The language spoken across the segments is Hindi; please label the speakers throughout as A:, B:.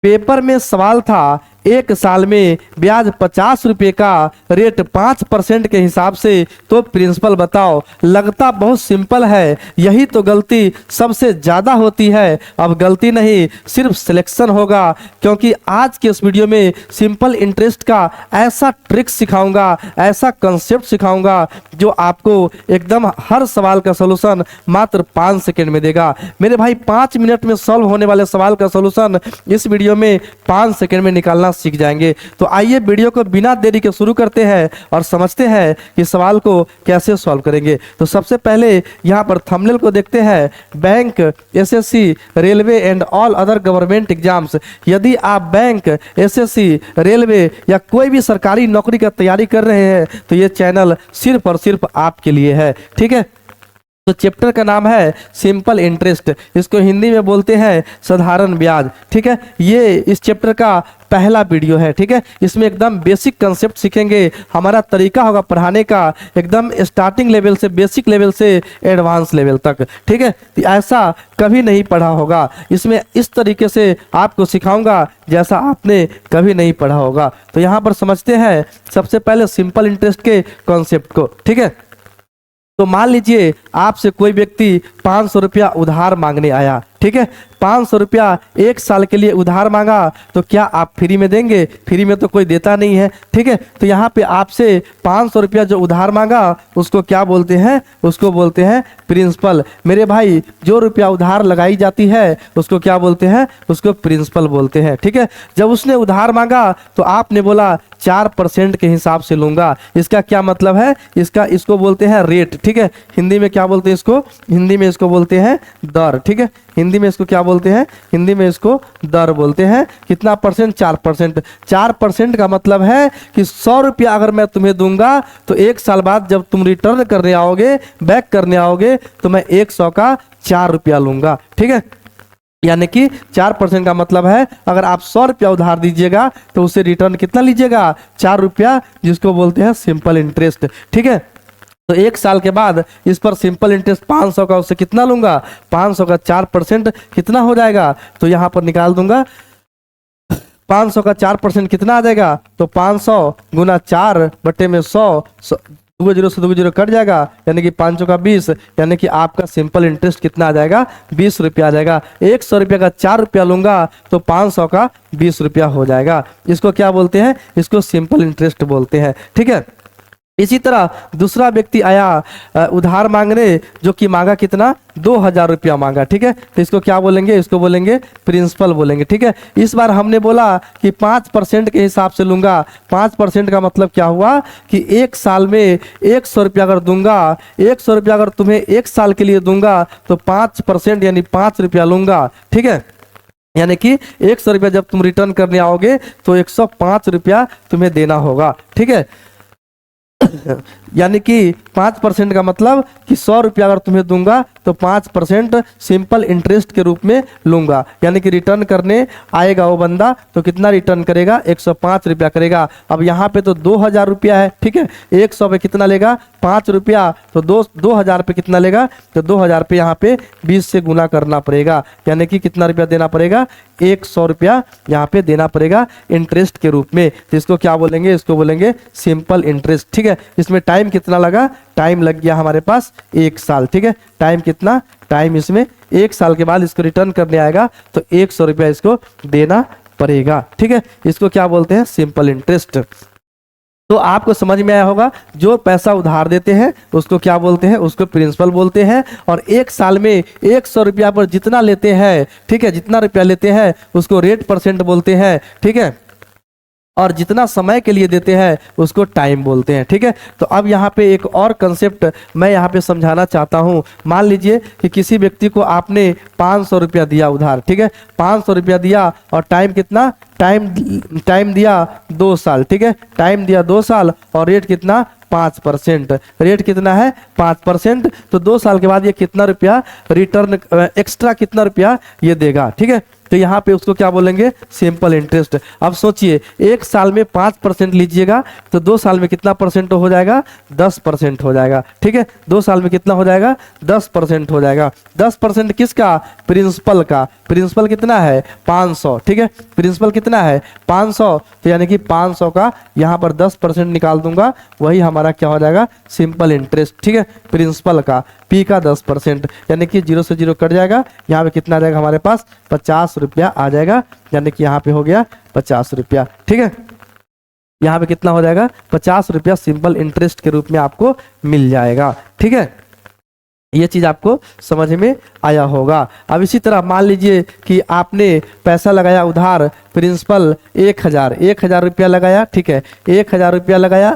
A: पेपर में सवाल था, एक साल में ब्याज 50 रुपये का, रेट 5% के हिसाब से, तो प्रिंसिपल बताओ। लगता बहुत सिंपल है, यही तो गलती सबसे ज़्यादा होती है। अब गलती नहीं, सिर्फ सिलेक्शन होगा, क्योंकि आज के इस वीडियो में सिंपल इंटरेस्ट का ऐसा ट्रिक सिखाऊंगा, ऐसा कंसेप्ट सिखाऊंगा जो आपको एकदम हर सवाल का सोल्यूशन मात्र 5 सेकेंड में देगा। मेरे भाई 5 मिनट में सॉल्व होने वाले सवाल का सोल्यूशन इस वीडियो में 5 सेकेंड में निकालना सीख जाएंगे। तो आइए वीडियो को बिना देरी के शुरू करते हैं और समझते हैं कि सवाल को कैसे सॉल्व करेंगे। तो सबसे पहले यहां पर थंबनेल को देखते हैं, bank, SSC, railway and all other government exams. यदि आप बैंक, एसएससी, रेलवे या कोई भी सरकारी नौकरी का तैयारी कर रहे हैं तो ये चैनल सिर्फ और सिर्फ आपके लिए है, ठीक है। तो चैप्टर का नाम है सिंपल इंटरेस्ट, इसको हिंदी में बोलते हैं साधारण ब्याज, ठीक है। ये इस चैप्टर का पहला वीडियो है, ठीक है। इसमें एकदम बेसिक कंसेप्ट सीखेंगे। हमारा तरीका होगा पढ़ाने का एकदम स्टार्टिंग लेवल से, बेसिक लेवल से एडवांस लेवल तक, ठीक है। तो ऐसा कभी नहीं पढ़ा होगा, इसमें इस तरीके से आपको सिखाऊंगा जैसा आपने कभी नहीं पढ़ा होगा। तो यहाँ पर समझते हैं सबसे पहले सिंपल इंटरेस्ट के कॉन्सेप्ट को, ठीक है। तो मान लीजिए आपसे कोई व्यक्ति 500 रुपया उधार मांगने आया, ठीक है। 500 रुपया 1 साल के लिए उधार मांगा, तो क्या आप फ्री में देंगे? फ्री में तो कोई देता नहीं है, ठीक है। तो यहाँ पे आपसे 500 रुपया जो उधार मांगा उसको क्या बोलते हैं? उसको बोलते हैं प्रिंसिपल। मेरे भाई जो रुपया उधार लगाई जाती है उसको क्या बोलते हैं? उसको प्रिंसिपल बोलते हैं, ठीक है। जब उसने उधार मांगा तो आपने बोला 4% के हिसाब से लूंगा। इसका क्या मतलब है? इसको बोलते हैं रेट, ठीक है। हिंदी में क्या बोलते हैं इसको? हिंदी में इसको बोलते हैं दर, ठीक है। हिंदी में इसको क्या बोलते हैं? हिंदी में इसको दर बोलते हैं। कितना परसेंट? 4%। 4% का मतलब है कि 100 रुपया अगर मैं तुम्हें दूंगा तो 1 साल बाद जब तुम रिटर्न करने आओगे, बैक करने आओगे, तो मैं 100 का 4 रुपया लूंगा, ठीक है। यानी कि 4% का मतलब है अगर आप 100 रुपया उधार दीजिएगा तो उसे रिटर्न कितना लीजिएगा? 4 रुपया, जिसको बोलते हैं सिंपल इंटरेस्ट, ठीक है। तो 1 साल के बाद इस पर सिंपल इंटरेस्ट 500 का, उससे कितना लूंगा? 500 का 4% कितना हो जाएगा? तो यहाँ पर निकाल दूंगा। 500 का 4% कितना आ जाएगा? तो 500 गुना 4/100, 2 जीरो से 2 जीरो कट जाएगा, यानी कि 500 का 20, यानी कि आपका सिंपल इंटरेस्ट कितना आ जाएगा? 20 रुपया आ जाएगा। 100 रुपया का 4 रुपया लूंगा तो 500 का 20 रुपया हो जाएगा। इसको क्या बोलते हैं? इसको सिंपल इंटरेस्ट बोलते हैं, ठीक है। इसी तरह दूसरा व्यक्ति आया उधार मांगने, जो कि मांगा कितना? 2000 रुपया मांगा, ठीक है। तो इसको क्या बोलेंगे? इसको बोलेंगे प्रिंसिपल बोलेंगे, ठीक है। इस बार हमने बोला कि 5% के हिसाब से लूंगा। 5% का मतलब क्या हुआ कि 1 साल में 100 रुपया अगर दूंगा, 100 रुपया अगर तुम्हें 1 साल के लिए दूंगा तो 5% यानी 5 रुपया लूंगा, ठीक है। यानी कि 100 रुपया जब तुम रिटर्न करने आओगे तो 105 रुपया तुम्हें देना होगा, ठीक है। यानी कि 5% का मतलब कि 100 रुपया अगर तुम्हें दूंगा तो 5% सिंपल इंटरेस्ट के रूप में लूंगा। यानी कि रिटर्न करने आएगा वो बंदा तो कितना रिटर्न करेगा? 105 रुपया करेगा। अब यहाँ पे तो 2000 रुपया है, ठीक है। 100 पे कितना लेगा? 5 रुपया, तो 2000 पे कितना लेगा? तो 2000 पे यहाँ पे 20 से गुना करना पड़ेगा, यानी कि कितना रुपया देना पड़ेगा? 100 रुपया यहाँ पे देना पड़ेगा इंटरेस्ट के रूप में। तो इसको क्या बोलेंगे? इसको बोलेंगे सिंपल इंटरेस्ट, ठीक है। इसमें टाइम कितना लगा? टाइम लग गया हमारे पास 1 साल, ठीक है। टाइम कितना? टाइम इसमें 1 साल के बाद इसको रिटर्न करने आएगा तो 100 रुपया इसको देना पड़ेगा, ठीक है। इसको क्या बोलते हैं? Simple interest. तो आपको समझ में आया होगा, जो पैसा उधार देते हैं उसको क्या बोलते हैं? उसको प्रिंसिपल बोलते हैं। और 1 साल में 100 रुपया पर जितना लेते हैं, ठीक है, जितना रुपया लेते हैं उसको रेट % बोलते हैं, ठीक है। और जितना समय के लिए देते हैं उसको टाइम बोलते हैं, ठीक है। तो अब यहाँ पे एक और कंसेप्ट मैं यहाँ पे समझाना चाहता हूँ। मान लीजिए कि किसी व्यक्ति को आपने 500 रुपया दिया उधार, ठीक है। 500 रुपया दिया और टाइम कितना? टाइम दिया 2 साल, ठीक है। टाइम दिया 2 साल और रेट कितना? 5%। रेट कितना है? 5%। तो 2 साल के बाद ये कितना रुपया रिटर्न, एक्स्ट्रा कितना रुपया ये देगा, ठीक है। तो यहाँ पे उसको क्या बोलेंगे, सिंपल इंटरेस्ट। अब सोचिए 1 साल में 5% लीजिएगा तो 2 साल में कितना परसेंट हो जाएगा, 10% हो जाएगा। ठीक है, 2 साल में कितना हो जाएगा, 10% हो जाएगा। 10% किसका, प्रिंसिपल का। प्रिंसिपल कितना है, 500। ठीक है, प्रिंसिपल कितना है, 500। तो यानी कि 500 का यहाँ पर 10% निकाल दूंगा, वही हमारा क्या हो जाएगा, सिंपल इंटरेस्ट। ठीक है, प्रिंसिपल का पी का 10%, यानी कि 0 से 0 कट जाएगा। यहाँ पे कितना आ जाएगा हमारे पास, 50 रुपया आ जाएगा, यानी कि यहाँ पे हो गया 50 रुपया। ठीक है, यहाँ पे कितना हो जाएगा, 50 रुपया सिंपल इंटरेस्ट के रूप में आपको मिल जाएगा। ठीक है, ये चीज आपको समझ में आया होगा। अब इसी तरह मान लीजिए कि आपने पैसा लगाया उधार, प्रिंसिपल 1000 रुपया लगाया। ठीक है, 1000 रुपया लगाया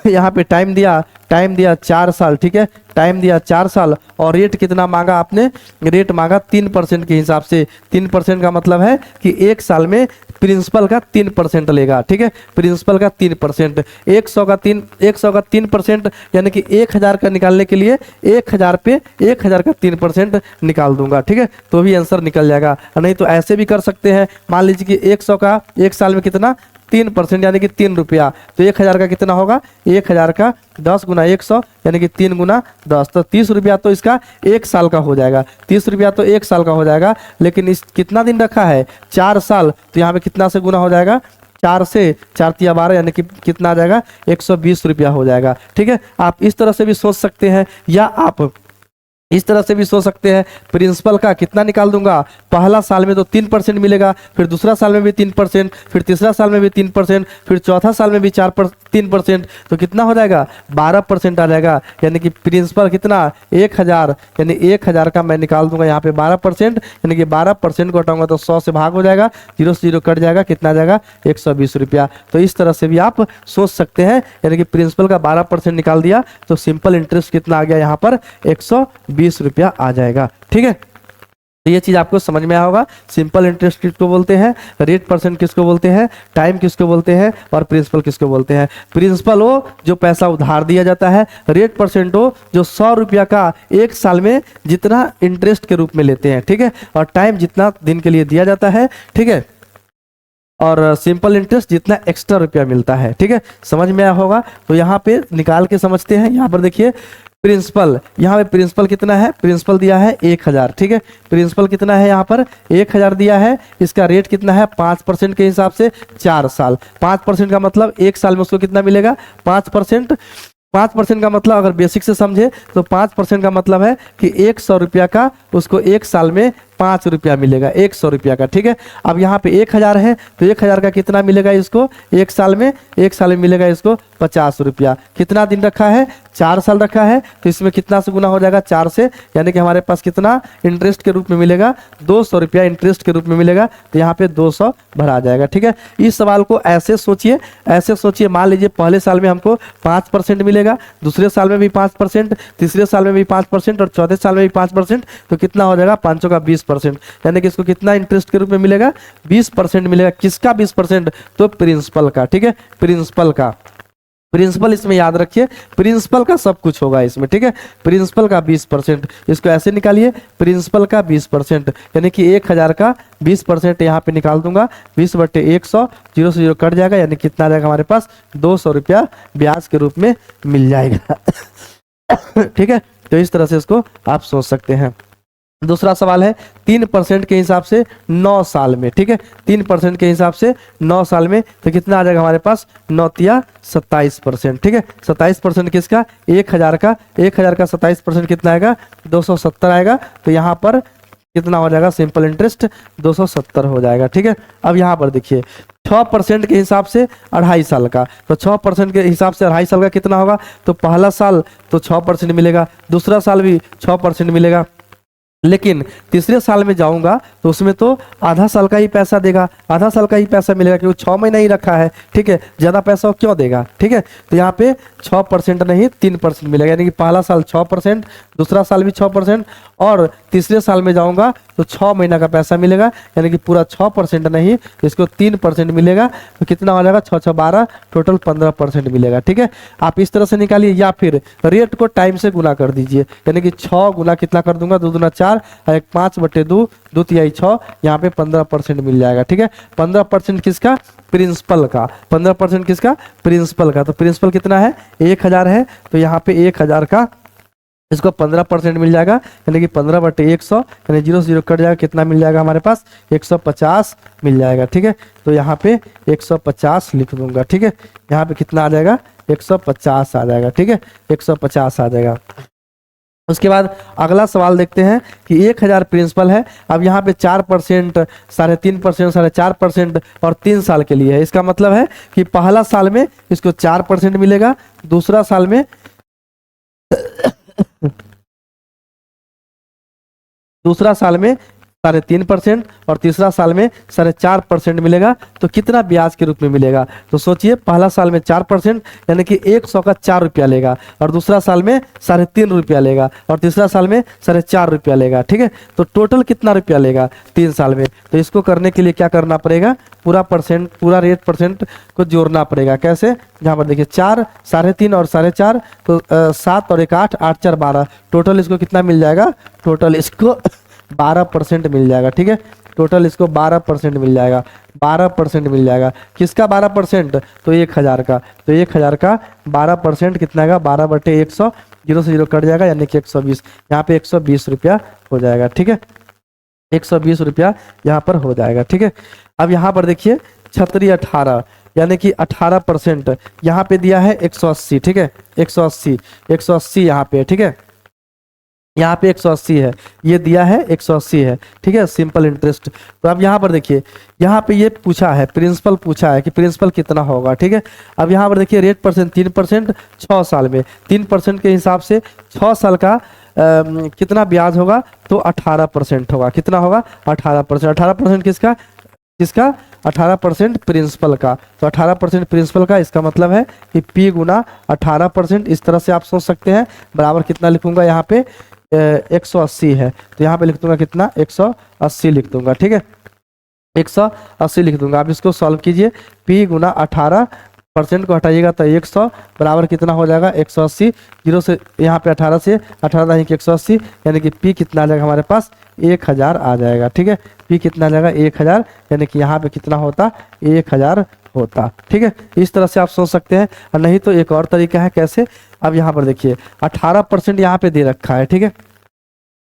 A: यहाँ पे टाइम दिया 4 साल। ठीक है, टाइम दिया 4 साल और रेट कितना मांगा आपने, रेट मांगा 3% के हिसाब से। 3% का मतलब है कि 1 साल में प्रिंसिपल का 3% लेगा। ठीक है, प्रिंसिपल का 3%, 100 का 3% यानी कि 1000 का निकालने के लिए 1000 पे 1000 का 3% निकाल दूंगा। ठीक है, तो भी आंसर निकल जाएगा। नहीं तो ऐसे भी कर सकते हैं, मान लीजिए कि 100 का 1 साल में कितना, 3% यानी कि 3 रुपया। तो 1000 का कितना होगा, 1000 का 10 गुना 100 यानी कि 3 गुना 10, तो 30 रुपया तो इसका 1 साल का हो जाएगा। 30 रुपया तो 1 साल का हो जाएगा, लेकिन इस कितना दिन रखा है, 4 साल। तो यहाँ पे कितना से गुना हो जाएगा, 4 से 4 तिया 12 यानी कि कितना आ जाएगा, 120 रुपया हो जाएगा। ठीक है, आप इस तरह से भी सोच सकते हैं, या आप इस तरह से भी सोच सकते हैं, प्रिंसिपल का कितना निकाल दूंगा, पहला साल में तो 3% मिलेगा, फिर दूसरा साल में भी 3%, फिर तीसरा साल में भी 3%, फिर चौथा साल में भी 3%, तो कितना हो जाएगा, 12% आ जाएगा। यानी कि प्रिंसिपल कितना, 1000, यानी 1000 का मैं निकाल दूंगा यहाँ पे 12%, यानी कि 12% को हटाऊंगा तो 100 से भाग हो जाएगा, 0 से 0 कट जाएगा, कितना आ जाएगा, 120 रुपया। तो इस तरह से भी आप सोच सकते हैं, यानी कि प्रिंसिपल का 12% निकाल दिया तो सिंपल इंटरेस्ट कितना आ गया यहाँ पर, 120 रुपया आ जाएगा। ठीक है, तो ये चीज आपको समझ में आया होगा। सिंपल इंटरेस्ट किसको बोलते हैं, रेट परसेंट किसको बोलते हैं, टाइम किसको बोलते हैं, और प्रिंसिपल किसको बोलते हैं। प्रिंसिपल हो जो पैसा उधार दिया जाता है, रेट परसेंट हो जो 100 रुपया का 1 साल में जितना इंटरेस्ट के रूप में लेते हैं। ठीक है, और टाइम जितना दिन के लिए दिया जाता है। ठीक है, और सिंपल इंटरेस्ट जितना एक्स्ट्रा रुपया मिलता है। ठीक है, समझ में आया होगा। तो यहाँ पे निकाल के समझते हैं। यहाँ पर देखिए प्रिंसिपल, यहाँ पे प्रिंसिपल कितना है, प्रिंसिपल दिया है 1000। ठीक है, प्रिंसिपल कितना है यहाँ पर, 1000 दिया है। इसका रेट कितना है, 5% के हिसाब से 4 साल। 5% का मतलब 1 साल में उसको कितना मिलेगा, 5%। 5% का मतलब अगर बेसिक से समझे तो 5% का मतलब है कि 100 रुपया का उसको 1 साल में 5 रुपया मिलेगा, 100 रुपया का। ठीक है, अब यहाँ पे 1000 है तो 1000 का कितना मिलेगा इसको, 1 साल में, 1 साल में मिलेगा इसको 50 रुपया। कितना दिन रखा है, 4 साल रखा है, तो इसमें कितना से गुना हो जाएगा, 4 से, यानी कि हमारे पास कितना इंटरेस्ट के रूप में मिलेगा, 200 रुपया इंटरेस्ट के रूप में मिलेगा। तो यहाँ पे 200 भरा जाएगा। ठीक है, इस सवाल को ऐसे सोचिए, मान लीजिए पहले साल में हमको 5% मिलेगा, दूसरे साल में भी 5%, तीसरे साल में भी 5% और चौथे साल में भी 5%, तो कितना हो जाएगा, 500 का 20%, यानी कि इसको कितना इंटरेस्ट के रूप में मिलेगा, 20% मिलेगा। किसका 20%, तो प्रिंसिपल का। ठीक है, प्रिंसिपल का, प्रिंसिपल इसमें याद रखिए, प्रिंसिपल का सब कुछ होगा इसमें। ठीक है, प्रिंसिपल का 20%, इसको ऐसे निकालिए, प्रिंसिपल का 20%, यानी कि 1000 का 20% यहाँ पे निकाल दूंगा, 20/100, 0 से 0 कट जाएगा, यानी कितना आ जाएगा हमारे पास, 200 रुपया ब्याज के रूप में मिल जाएगा। ठीक है, तो इस तरह से इसको आप सोच सकते हैं। दूसरा सवाल है 3% के हिसाब से 9 साल में। ठीक है, 3% के हिसाब से 9 साल में, तो कितना आ जाएगा हमारे पास, 9 तिया 27%। ठीक है, 27% किसका, 1000 का, 1000 का 27% कितना आएगा, 270 आएगा। तो यहाँ पर कितना हो जाएगा, सिंपल इंटरेस्ट 270 हो जाएगा। ठीक है, अब यहाँ पर देखिए 6% के हिसाब से 2.5 साल का, तो 6% के हिसाब से 2.5 साल का कितना होगा, तो पहला साल तो 6% मिलेगा, दूसरा साल भी 6% मिलेगा, लेकिन तीसरे साल में जाऊंगा तो उसमें तो आधा साल का ही पैसा देगा, आधा साल का ही पैसा मिलेगा, क्योंकि 6 महीना ही रखा है। ठीक है, ज्यादा पैसा क्यों देगा। ठीक है, तो यहाँ पे 6% नहीं 3% मिलेगा, यानी कि पहला साल 6%, दूसरा साल भी 6% और तीसरे साल में जाऊंगा तो 6 महीना का पैसा मिलेगा, यानी कि पूरा 6% नहीं, इसको 3% मिलेगा। तो कितना हो जाएगा, 6 6 12, टोटल 15% मिलेगा। ठीक है, आप इस तरह से निकालिए, या फिर रेट को टाइम से गुना कर दीजिए, यानी कि 6 गुना कितना कर दूंगा, 2 दूना 4 और 1 5/2, 2 तिहाई 6, यहाँ पे 15% मिल जाएगा। ठीक है, 15% किसका, प्रिंसिपल का। 15% किसका, प्रिंसिपल का। तो प्रिंसिपल कितना है, 1000 है, तो यहाँ पे 1000 का इसको 15% मिल जाएगा, यानी कि 15/100, यानी 0 से 0 कट जाएगा, कितना मिल जाएगा हमारे पास, 150 मिल जाएगा। ठीक है, तो यहाँ पे 150 लिख दूंगा। ठीक है, यहाँ पे कितना आ जाएगा, 150 आ जाएगा। ठीक है, 150 आ जाएगा। उसके बाद अगला सवाल देखते हैं कि 1000 प्रिंसिपल है। अब यहाँ पे 4%, 3.5%, 4.5% और 3 साल के लिए है। इसका मतलब है कि पहला साल में इसको 4% मिलेगा, दूसरा साल में दूसरा साल में 3.5% और तीसरा साल में 4.5% मिलेगा। तो कितना ब्याज के रूप में मिलेगा, तो सोचिए, पहला साल में 4%, यानी कि 100 का 4 रुपया लेगा, और दूसरा साल में 3.5 रुपया लेगा, और तीसरा साल में 4.5 रुपया लेगा। ठीक है, तो टोटल कितना रुपया लेगा 3 साल में। तो इसको करने के लिए क्या करना पड़ेगा, पूरा रेट परसेंट को जोड़ना पड़ेगा। कैसे, यहाँ पर देखिए 4, 3.5 और 4.5, तो 7 और 1 8, 8 4 12, टोटल इसको कितना मिल जाएगा, टोटल इसको 12% मिल जाएगा। ठीक है, टोटल इसको 12% मिल जाएगा, 12% मिल जाएगा। किसका 12%, तो 1000 का। तो 1000 का 12% कितना आएगा, 12/100, 0 से 0 कट जाएगा, यानी कि 120, यहाँ पे 120 रुपया हो जाएगा। ठीक है, 120 रुपया यहाँ पर हो जाएगा। ठीक है, अब यहाँ पर देखिए 18, यानी कि 18% यहाँ पे दिया है 180। ठीक है, 180 यहाँ पे। ठीक है, यहाँ पे 180 है, ये दिया है 180 है। ठीक है, सिंपल इंटरेस्ट। तो अब यहाँ पर देखिए, यहाँ पे ये पूछा है, प्रिंसिपल पूछा है कि प्रिंसिपल कितना होगा। ठीक है, अब यहाँ पर देखिए रेट परसेंट 3%, 6 साल में 3% के हिसाब से 6 साल का कितना ब्याज होगा, तो 18% होगा। कितना होगा, 18%। 18% किसका, 18% प्रिंसिपल का। तो 18% प्रिंसिपल का, इसका मतलब है कि P गुना 18%। इस तरह से आप सोच सकते हैं, बराबर कितना लिखूंगा, यहाँ पे 180 है, तो यहाँ पे लिख दूंगा कितना, 180 लिख दूंगा। ठीक है, 180 लिख दूंगा। आप इसको सॉल्व कीजिए, P गुना 18% को हटाइएगा तो 100 बराबर कितना हो जाएगा, 180। 0 से यहाँ पे 18 से 18 नहीं कि 180, यानी कि P कितना आ जाएगा हमारे पास, 1000 आ जाएगा। ठीक है, P कितना आ जाएगा, 1000, यानी कि यहाँ पे कितना होता, 1000 होता। ठीक है, इस तरह से आप सोच सकते हैं। और नहीं तो एक और तरीका है, कैसे, अब यहाँ पर देखिए 18% यहाँ पे दे रखा है। ठीक है,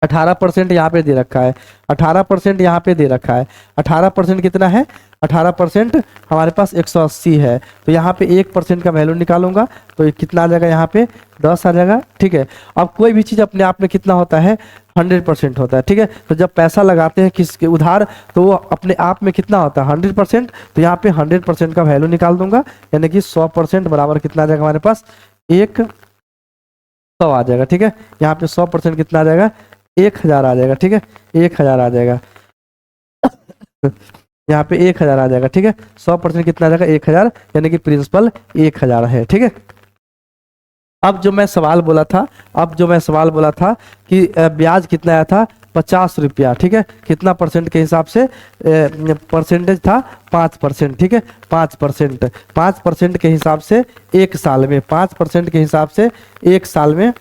A: 18% यहाँ पे दे रखा है, 18% यहाँ पे दे रखा है। 18% कितना है, 18% हमारे पास 180 है, तो यहाँ पे 1% का वैल्यू निकालूंगा, तो कितना आ जाएगा, यहाँ पे 10 आ जाएगा। ठीक है, अब कोई भी चीज़ अपने आप में कितना होता है, 100% होता है। ठीक है, तो जब पैसा लगाते हैं किसके उधार, तो वो अपने आप में कितना होता है, 100%। तो यहाँ पे 100% का वैल्यू निकाल दूंगा, यानी कि 100% बराबर कितना आ जाएगा हमारे पास, 100 आ जाएगा। ठीक है, यहाँ पे 100% कितना आ जाएगा, 1000 आ जाएगा। ठीक है, 1000 आ जाएगा, यहाँ पे 1000 आ जाएगा। ठीक है, 100% कितना आ जाएगा, 1000, यानी कि प्रिंसिपल 1000 है। ठीक है, अब जो मैं सवाल बोला था कि ब्याज कितना आया था, 50 रुपया। ठीक है, कितना परसेंट के हिसाब से, परसेंटेज था 5%। ठीक है, 5% के हिसाब से 1 साल में, 5% के हिसाब से 1 साल में,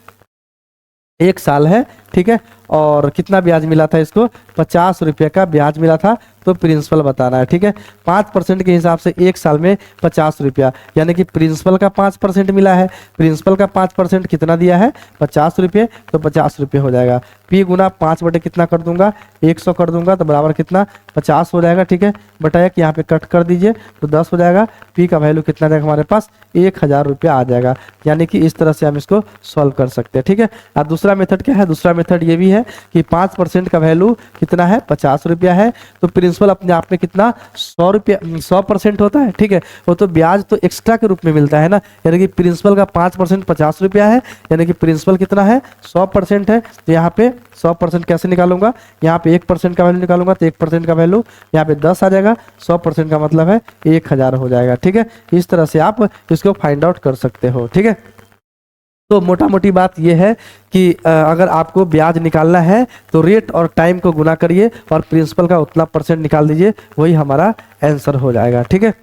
A: 1 साल है। ठीक है, और कितना ब्याज मिला था इसको, 50 रुपये का ब्याज मिला था। तो प्रिंसिपल बताना है। ठीक है, 5% के हिसाब से 1 साल में 50 रुपया, यानी कि प्रिंसिपल का 5% मिला है। प्रिंसिपल का 5% कितना दिया है, 50 रुपये, तो 50 रुपये हो जाएगा। P गुना 5 बटे कितना कर दूंगा, 100 कर दूंगा, तो बराबर कितना, 50 हो जाएगा। ठीक है, बटा 1 यहाँ पे कट कर दीजिए, तो 10 हो जाएगा। P का वैल्यू कितना जाएगा हमारे पास, 1000 रुपया आ जाएगा। यानी कि इस तरह से हम इसको सॉल्व कर सकते हैं। ठीक है, अब दूसरा मेथड क्या है, दूसरा मेथड ये भी है कि 5% का वैल्यू कितना है, 50 रुपया है, तो प्रिंसिपल अपने आप में कितना, 100 रुपया, 100% होता है। ठीक है, वो तो ब्याज तो एक्स्ट्रा के रूप में मिलता है ना, यानी कि प्रिंसिपल का 5% 50 रुपया है, यानी कि प्रिंसिपल कितना है, 100% है। तो यहाँ पे 100% कैसे निकालूंगा, यहाँ पे 1% का वैल्यू निकालूंगा, तो 1% का वैल्यू यहाँ पे 10 आ जाएगा। 100% का मतलब है 1000 हो जाएगा। ठीक है, इस तरह से आप इसको फाइंड आउट कर सकते हो। ठीक है, तो मोटा मोटी बात यह है कि अगर आपको ब्याज निकालना है तो रेट और टाइम को गुना करिए और प्रिंसिपल का उतना परसेंट निकाल दीजिए, वही हमारा आंसर हो जाएगा। ठीक है,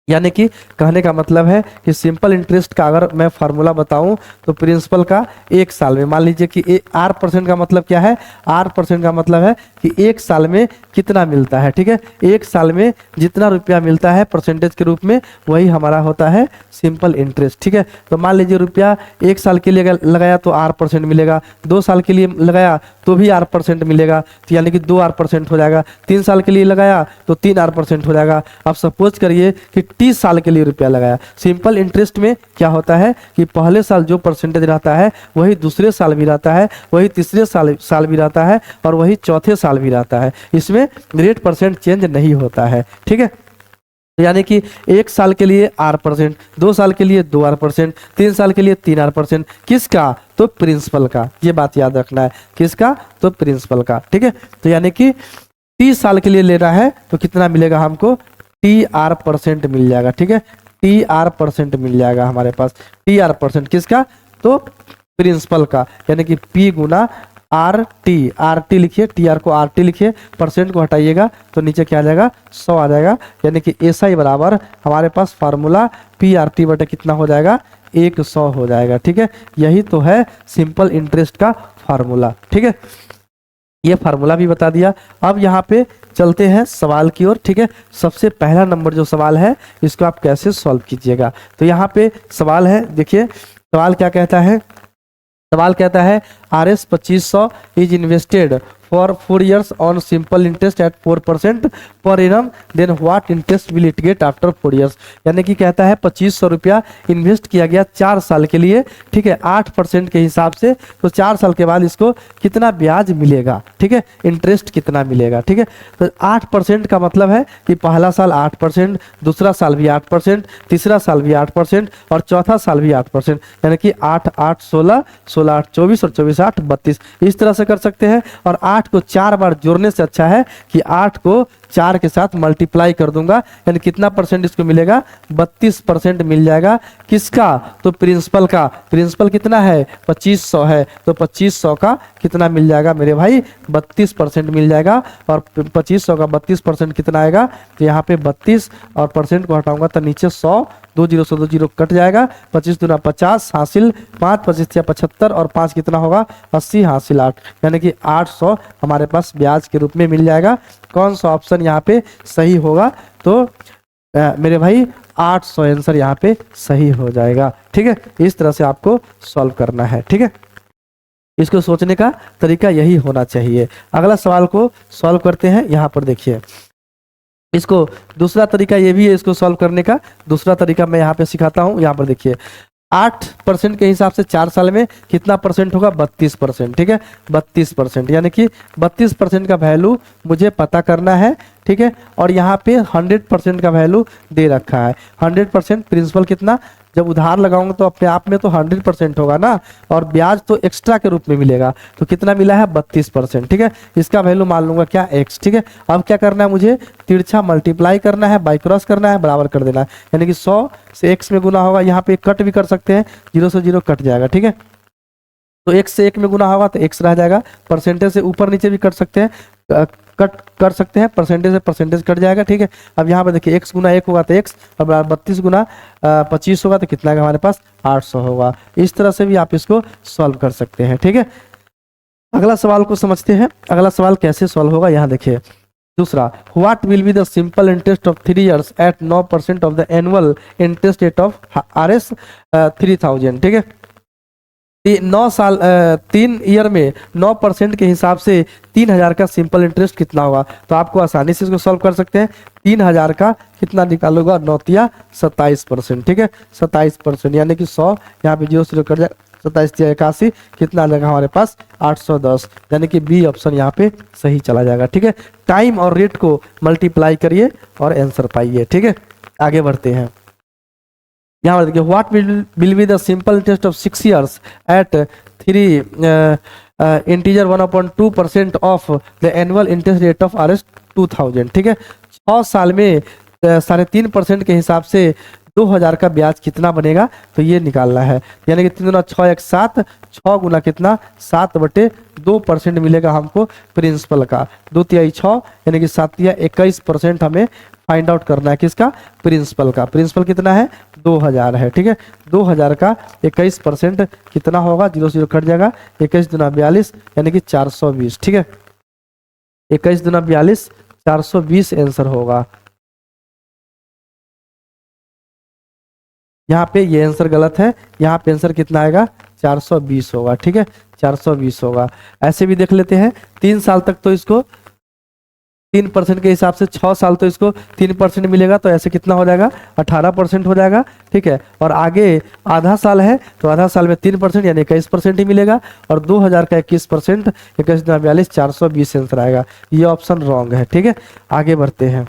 A: यानी कि कहने का मतलब है कि सिंपल इंटरेस्ट का अगर मैं फार्मूला बताऊं तो प्रिंसिपल का एक साल में, मान लीजिए कि आर परसेंट का मतलब क्या है, आर परसेंट का मतलब है कि एक साल में कितना मिलता है। ठीक है, एक साल में जितना रुपया मिलता है परसेंटेज के रूप में वही हमारा होता है सिंपल इंटरेस्ट। ठीक है, तो मान लीजिए रुपया एक साल के लिए लगाया तो आर परसेंट मिलेगा, 2 साल के लिए लगाया तो भी आर परसेंट मिलेगा, तो यानी कि 2 आर परसेंट हो जाएगा, 3 साल के लिए लगाया तो 3 आर परसेंट हो जाएगा। अब सपोज करिए कि 30 साल के लिए रुपया लगाया। सिंपल इंटरेस्ट में क्या होता है कि पहले साल जो परसेंटेज रहता है वही दूसरे साल भी रहता है, वही तीसरे साल भी रहता है और वही चौथे साल भी रहता है। इसमें रेट परसेंट चेंज नहीं होता है। ठीक है, यानी कि एक साल के लिए आर परसेंट, 2 साल के लिए 2 आर परसेंट, 3 साल के लिए 3 आर परसेंट। किसका? तो प्रिंसिपल का। ये बात याद रखना है, किसका? तो प्रिंसिपल का। ठीक है, तो यानी कि 30 साल के लिए ले रहा है तो कितना मिलेगा हमको? टी आर परसेंट मिल जाएगा। ठीक है, टी आर परसेंट मिल जाएगा हमारे पास। टी आर परसेंट किसका? तो प्रिंसिपल का, यानी कि पी गुना आर टी। आर टी लिखिए, टी आर को आर टी लिखिए, परसेंट को हटाइएगा तो नीचे क्या आ जाएगा? 100 आ जाएगा। यानी कि ऐसा ही बराबर हमारे पास फार्मूला पी आर टी बटे कितना हो जाएगा? 100 हो जाएगा। ठीक है, यही तो है सिंपल इंटरेस्ट का फार्मूला। ठीक है, ये फार्मूला भी बता दिया। अब यहाँ पे चलते हैं सवाल की ओर। ठीक है, सबसे पहला नंबर जो सवाल है इसको आप कैसे सॉल्व कीजिएगा। तो यहाँ पे सवाल है, देखिए सवाल क्या कहता है। सवाल कहता है RS 2500 is invested for 4 years on simple interest at 4% per annum, then what interest will it get after 4 years। यानी कि कहता है 2500 रुपया इन्वेस्ट किया गया 4 साल के लिए। ठीक है, 8% के हिसाब से, तो 4 साल के बाद इसको कितना ब्याज मिलेगा। ठीक है, इंटरेस्ट कितना मिलेगा। ठीक है, तो 8% का मतलब है कि पहला साल 8%, दूसरा साल भी 8%, तीसरा साल भी 8% और चौथा साल भी 8%। यानी कि 8 8 16, 16 8 24 और 24 8 32। इस तरह से कर सकते हैं। और 8 को 4 बार जोड़ने से अच्छा है कि 8 को 4 के साथ मल्टीप्लाई कर दूंगा, यानी कितना परसेंट इसको मिलेगा? 32% मिल जाएगा। किसका? तो प्रिंसिपल का। प्रिंसिपल कितना है? 2500 है, तो 2500 का कितना मिल जाएगा मेरे भाई? 32% मिल जाएगा। और 2500 का 32% कितना आएगा? तो यहाँ पे 32 और परसेंट को हटाऊंगा तो नीचे 100, 2 0 से 2 0 कट जाएगा। 25 दूना 50 हासिल 5, 25 या 75 और 5 कितना होगा? 80 हासिल 8, यानी कि 800 हमारे पास ब्याज के रूप में मिल जाएगा। कौन सा ऑप्शन यहाँ पे सही होगा? तो मेरे भाई 800 आंसर यहाँ पे सही हो जाएगा। ठीक है, इस तरह से आपको सॉल्व करना है। ठीक है, इसको सोचने का तरीका यही होना चाहिए। अगला सवाल को सॉल्व करते हैं। यहाँ पर देखिए, इसको दूसरा तरीका ये भी है इसको सॉल्व करने का। दूसरा तरीका मैं यहाँ पे सिखाता हूँ। यहाँ पर देखिए 8% के हिसाब से 4 साल में कितना परसेंट होगा? 32%। ठीक है, 32%, यानी कि 32% का वैल्यू मुझे पता करना है। ठीक है, और यहाँ पे 100% का वैल्यू दे रखा है। 100% प्रिंसिपल कितना? जब उधार लगाऊंगा तो अपने आप में तो 100% होगा ना, और ब्याज तो एक्स्ट्रा के रूप में मिलेगा। तो कितना मिला है? 32%। ठीक है, इसका वैल्यू मान लूंगा क्या? x। ठीक है, अब क्या करना है मुझे? तिरछा मल्टीप्लाई करना है, बाई क्रॉस करना है, बराबर कर देना है। यानी कि 100 से x में गुना होगा। यहाँ पे कट भी कर सकते हैं, 0 से 0 कट जाएगा। ठीक है, तो x से 1 में गुना होगा तो x रह जाएगा। परसेंटेज से ऊपर नीचे भी कट सकते हैं, कट कर सकते हैं, परसेंटेज से परसेंटेज कट जाएगा। ठीक है, अब यहाँ पे देखिए x गुना 1 होगा तो x, और 32 गुना 25 होगा तो कितना है हमारे पास? 800 होगा। इस तरह से भी आप इसको सॉल्व कर सकते हैं। ठीक है, अगला सवाल को समझते हैं। अगला सवाल कैसे सॉल्व होगा, यहाँ देखिए दूसरा। What will be the simple interest of 3 years at 9% of the annual interest rate of RS 3000। ठीक है, 9 साल 3 ईयर में 9% के हिसाब से 3000 का सिंपल इंटरेस्ट कितना होगा? तो आपको आसानी से इसको सॉल्व कर सकते हैं। 3000 का कितना निकालोगा? 9 तिया 27%। ठीक है, 27%, यानी कि 100 यहाँ पे 0 से कट जाए, 27 तिया 81, कितना आ जाएगा हमारे पास? 810, यानी कि बी ऑप्शन यहाँ पे सही चला जाएगा। ठीक है, टाइम और रेट को मल्टीप्लाई करिए और आंसर पाइए। ठीक है, आगे बढ़ते हैं। यहाँ पर देखिए what will be the simple interest of 6 years at 3 integer 1/2% of the annual interest rate of RS 2000। ठीक है, 6 साल में 3.5% के हिसाब से 2000 का ब्याज कितना बनेगा, तो ये निकालना है। यानी कि 3 दूना 6 1 7, 6 गुना कितना 7/2% मिलेगा हमको प्रिंसिपल का। 2 तिहाई 6 यानी कि 7 तिहाई 21% हमें फाइंड आउट करना है किसका, प्रिंसिपल का। प्रिंसिपल कितना है 2000 है, ठीक है। 2000 का 21% कितना होगा, 0 से 0 कट जाएगा, 21 दूना 42 यानी कि 420, ठीक है। 21 दूना 42 420 आंसर होगा। यहाँ पे ये आंसर गलत है, यहाँ पे आंसर कितना आएगा 420 होगा, ठीक है। 420 होगा। ऐसे भी देख लेते हैं, 3 साल तक तो इसको 3% के हिसाब से, 6 साल तो इसको 3% मिलेगा, तो ऐसे कितना हो जाएगा 18% हो जाएगा, ठीक है। और आगे आधा साल है तो आधा साल में 3% यानी 21% ही मिलेगा, और 2000 का 21%, 21 दूना 42 420 आंसर आएगा। ये ऑप्शन रॉन्ग है, ठीक है। आगे बढ़ते हैं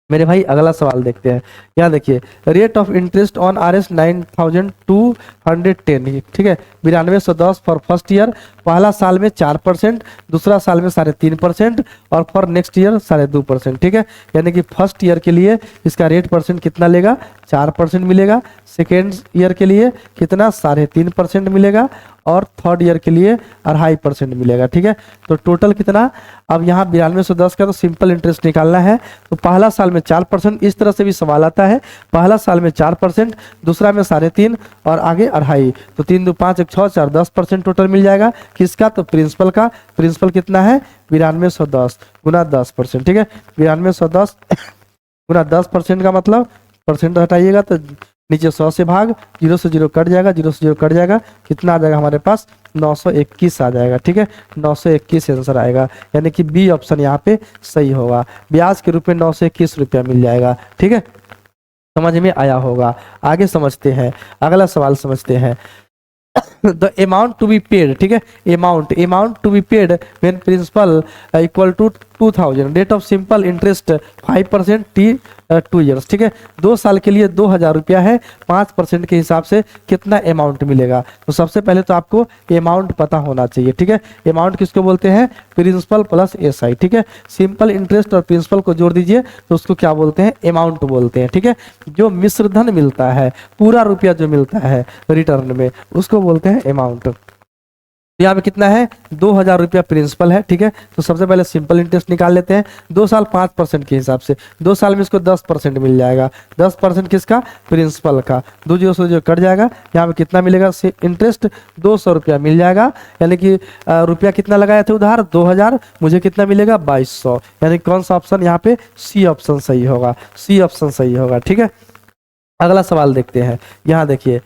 A: मेरे भाई, अगला सवाल देखते हैं। यहाँ देखिए, rate of interest on RS 9210, ठीक है, 9210 फॉर फर्स्ट ईयर। पहला साल में 4%, दूसरा साल में 3.5%, और फॉर नेक्स्ट ईयर 2.5%, ठीक है। यानी कि फर्स्ट ईयर के लिए इसका रेट परसेंट कितना लेगा 4% मिलेगा, सेकेंड ईयर के लिए कितना 3.5% मिलेगा, और थर्ड ईयर के लिए 2.5% मिलेगा, ठीक है। तो टोटल कितना, अब यहाँ 9210 का तो सिंपल इंटरेस्ट निकालना है। तो पहला साल में 4%, इस तरह से भी सवाल आता है, पहला साल में 4%, दूसरा में 3.5% और आगे 2.5, तो 3 2 5 1 6 4 10% टोटल मिल जाएगा किसका, तो प्रिंसिपल का। प्रिंसिपल कितना है 9210 गुना 10%, ठीक है। 9210 गुना 10% का मतलब परसेंट हटाइएगा तो नीचे 100 से भाग, 0 से 0 कट जाएगा, 0 से 0 कट जाएगा, कितना आ जाएगा हमारे पास 921 आ जाएगा, ठीक है। 921 आंसर आएगा, यानी कि बी ऑप्शन यहाँ पे सही होगा। ब्याज के रूप में 921 रुपया मिल जाएगा, ठीक है। समझ में आया होगा। आगे समझते हैं, अगला सवाल समझते हैं। The amount to be paid, ठीक है, amount to be paid when principal equal to 2000, rate of simple interest 5% T 2 years, ठीक है। 2 साल के लिए 2000 रुपया है, 5% के हिसाब से कितना अमाउंट मिलेगा। तो सबसे पहले तो आपको अमाउंट पता होना चाहिए, ठीक है। अमाउंट किसको बोलते हैं, प्रिंसिपल प्लस SI, ठीक है। सिंपल इंटरेस्ट और प्रिंसिपल को जोड़ दीजिए तो उसको क्या बोलते हैं, अमाउंट बोलते हैं, ठीक है। जो मिश्र धन मिलता है, पूरा रुपया जो मिलता है रिटर्न में, उसको बोलते हैं अमाउंट। यहाँ पे कितना है 2000 रुपया प्रिंसिपल है, ठीक है। तो सबसे पहले सिंपल इंटरेस्ट निकाल लेते हैं। 2 साल 5% के हिसाब से, 2 साल में इसको 10% मिल जाएगा। 10% किसका, प्रिंसिपल का। 2 0 से 0 कट जाएगा, यहाँ पे कितना मिलेगा इंटरेस्ट 200 रुपया मिल जाएगा। यानी कि रुपया कितना लगाए थे उधार 2000, मुझे कितना मिलेगा 2200। यानी कौन सा ऑप्शन यहाँ पे, सी ऑप्शन सही होगा, सी ऑप्शन सही होगा, ठीक है। अगला सवाल देखते हैं। यहाँ देखिए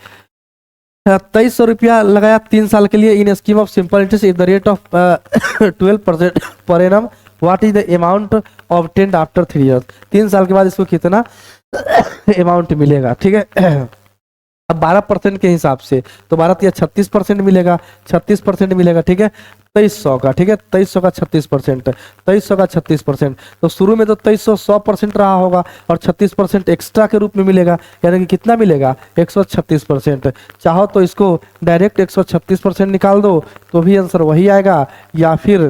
A: 2300 रुपया लगाया 3 साल के लिए in scheme of simple interest if the rate of 12% per annum, what is the amount obtained after 3 years. 3 साल के बाद इसको कितना अमाउंट मिलेगा, ठीक है। अब 12% के हिसाब से तो 12 या 36% मिलेगा, 36% मिलेगा, ठीक है। 2300 का, ठीक है, 2300 का 36%, 2300 का 36%। तो शुरू में तो 2300 100% रहा होगा और 36% एक्स्ट्रा के रूप में मिलेगा, यानी कि कितना मिलेगा 136%। चाहो तो इसको डायरेक्ट 136% निकाल दो तो भी आंसर वही आएगा, या फिर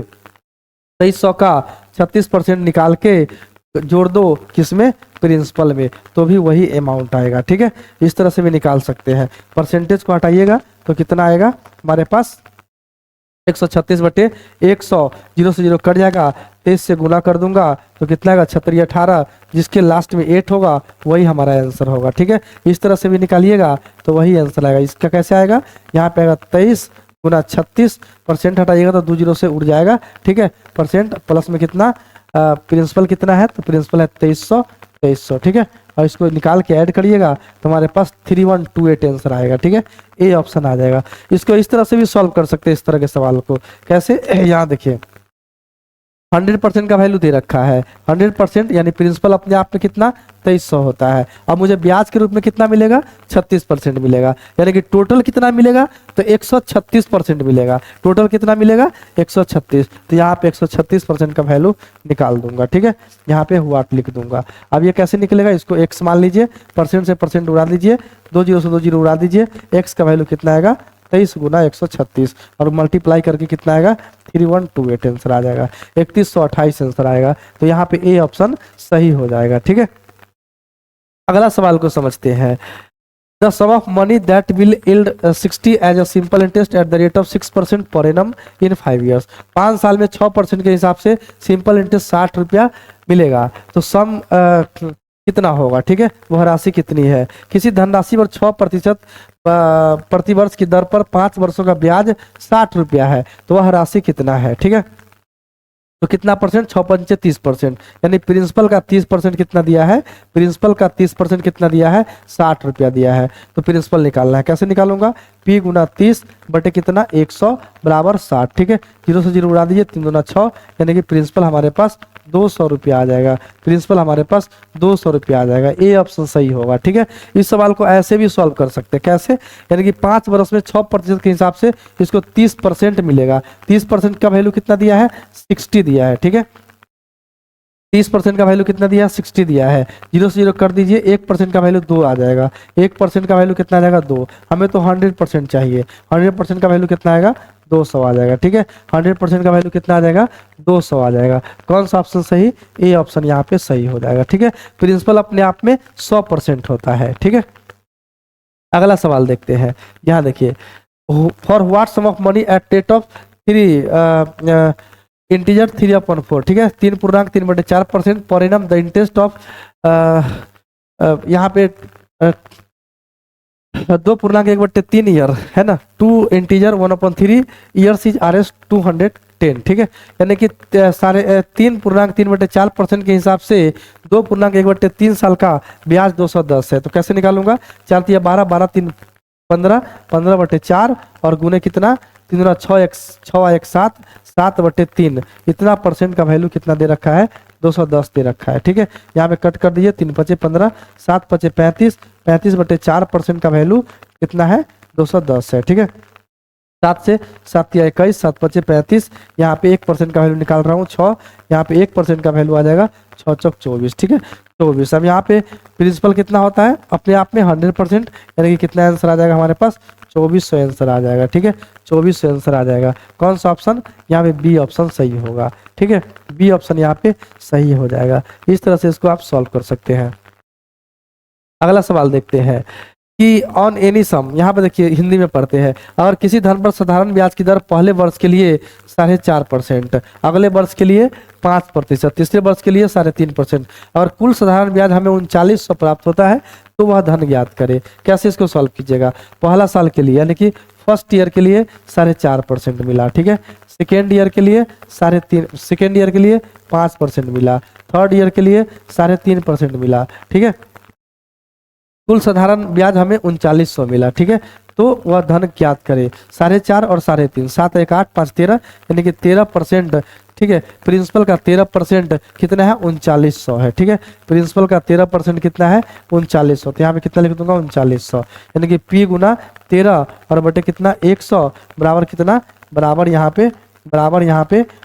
A: 2300 का 36% निकाल के जोड़ दो किसमें, प्रिंसिपल में, तो भी वही अमाउंट आएगा, ठीक है। इस तरह से भी निकाल सकते हैं। परसेंटेज को हटाइएगा तो कितना आएगा हमारे पास 136/100, 0 से 0 कट जाएगा, 23 से गुना कर दूंगा तो कितना आएगा 36 18, जिसके लास्ट में 8 होगा वही हमारा आंसर होगा, ठीक है। इस तरह से भी निकालिएगा तो वही आंसर आएगा। इसका कैसे आएगा, यहाँ पे आएगा 23 गुना 36, परसेंट हटाइएगा तो 2 0 से उड़ जाएगा, ठीक है। परसेंट प्लस में कितना प्रिंसिपल कितना है, तो प्रिंसिपल है 2300, ठीक है। और इसको निकाल के ऐड करिएगा तो हमारे पास 3128 आंसर आएगा, ठीक है। ए ऑप्शन आ जाएगा। इसको इस तरह से भी सॉल्व कर सकते हैं, इस तरह के सवाल को कैसे, यहाँ देखिए 100% का वैल्यू दे रखा है, 100% यानी प्रिंसिपल अपने आप में कितना 2300 होता है। अब मुझे ब्याज के रूप में कितना मिलेगा 36% मिलेगा, यानी कि टोटल कितना मिलेगा तो 136% मिलेगा। टोटल कितना मिलेगा 136, तो यहाँ पे 136% का वैल्यू निकाल दूंगा, ठीक है। यहाँ पे व्हाट लिख दूंगा। अब ये कैसे निकलेगा, इसको एक्स मान लीजिए, परसेंट से परसेंट उड़ा दीजिए, 2 0 से 2 0 उड़ा दीजिए, एक्स का वैल्यू कितना आएगा 23 गुना 136 और मल्टीप्लाई करके कितना आएगा 3128 आंसर आ जाएगा, 3128 आंसर आएगा। तो यहाँ पे ए ऑप्शन सही हो जाएगा, ठीक है। अगला सवाल को समझते हैं। The sum of money that will yield 60 as a simple interest at the rate of 6% per annum in 5 years. 5 साल में 6% के हिसाब से सिंपल इंटरेस्ट 60 रुपया मिलेगा। तो सम कितना होगा, ठीक है, वह राशि कितनी है। किसी धनराशि पर 6% प्रतिवर्ष की दर पर 5 वर्षों का ब्याज 60 रुपया है, तो वह राशि कितना है, ठीक है। तो कितना परसेंट, 6 × 30%, यानी प्रिंसिपल का 30% कितना दिया है, प्रिंसिपल का 30% कितना दिया है, 60 रुपया दिया है। तो प्रिंसिपल निकालना है, कैसे निकालूंगा, P × 30 बटे कितना 100 बराबर 60, ठीक है। 0 से 0 उड़ा दीजिए, 3 दूना 6, यानी कि प्रिंसिपल हमारे पास 200 रुपया आ जाएगा। प्रिंसिपल हमारे पास 200 रुपया आ जाएगा। ए ऑप्शन सही होगा, ठीक है। इस सवाल को ऐसे भी सॉल्व कर सकते हैं, कैसे, यानी कि 5 वर्ष में 6% के हिसाब से इसको 30% मिलेगा। 30% का वैल्यू कितना दिया है, 60 दिया है, ठीक है। 30% का वैल्यू कितना दिया, 60 दिया है। 0 से 0 कर दीजिए, 1% का वैल्यू 2 आ जाएगा। 1% का वैल्यू कितना आ जाएगा, 2। हमें तो 100% चाहिए, 100% का वैल्यू कितना आएगा, 200 आ जाएगा, ठीक है। 100% का वैल्यू कितना आ जाएगा, 200 आ जाएगा। कौन सा ऑप्शन सही, ए ऑप्शन यहाँ पे सही हो जाएगा, ठीक है। प्रिंसिपल अपने आप में 100% होता है, ठीक है। अगला सवाल देखते हैं। यहाँ देखिए, for what sum of money at rate of 3 integer 3/4, ठीक है, 3.3/4% per annum the interest of, यहाँ पे 2.1/3 ईयर है ना, 2 इंटीजर 1/3 ईयर्स इज RS 210, ठीक है। यानी कि 3.3/4% के हिसाब से 2.1/3 साल का ब्याज 210 है। तो कैसे निकालूंगा, 4 × 12, 12 3 15, 15/4 और गुने कितना, 3 × 6 6 1 7, 7/3, इतना परसेंट का वैल्यू कितना दे रखा है, 210 दे रखा है, ठीक है। यहाँ पे कट कर दीजिए, 3 × 5 = 15, 7 × 5 = 35, 35/4% का वैल्यू कितना है, 210 है, ठीक है। 7 से 7 × 21, 7 × 5 = 35, यहाँ पे 1% का वैल्यू निकाल रहा हूँ 6, यहाँ पे 1% का वैल्यू आ जाएगा 6 × 4 = 24, ठीक है, 24। अब यहाँ पे प्रिंसिपल कितना होता है, अपने आप में 100%, यानी कि कितना आंसर आ जाएगा हमारे पास, 2400 आंसर आ जाएगा, ठीक है, 2400 आंसर आ जाएगा। कौन सा ऑप्शन, यहाँ पे बी ऑप्शन सही होगा, ठीक है, बी ऑप्शन यहाँ पे सही हो जाएगा। इस तरह से इसको आप सॉल्व कर सकते हैं। अगला सवाल देखते हैं कि ऑन एनी सम, यहाँ पे देखिए हिंदी में पढ़ते हैं, अगर किसी धन पर साधारण ब्याज की दर पहले वर्ष के लिए 4.5%, अगले वर्ष के लिए 5%, तीसरे वर्ष के लिए 3.5%, और कुल साधारण ब्याज हमें 3900 प्राप्त होता है, तो वह धन ज्ञात करे। कैसे इसको सॉल्व कीजिएगा, पहला साल के लिए यानी कि फर्स्ट ईयर के लिए 4.5% मिला, ठीक है। सेकेंड ईयर के लिए 3.5, सेकेंड ईयर के लिए 5% मिला, थर्ड ईयर के लिए 3.5% मिला, ठीक है। कुल साधारण ब्याज हमें 3900 मिला, ठीक है। तो वह धन ज्ञात करे। 4.5 और 3.5, 7 × 1 = 8, 5 × 13, यानी कि 13%, ठीक है। प्रिंसिपल का 13% कितना है, 3900 है, ठीक है। प्रिंसिपल का 13% कितना है, 3900, तो यहाँ पे कितना लिख दूंगा, 3900, यानी कि P × 13 और बटे कितना 100 बराबर कितना, बराबर यहाँ पे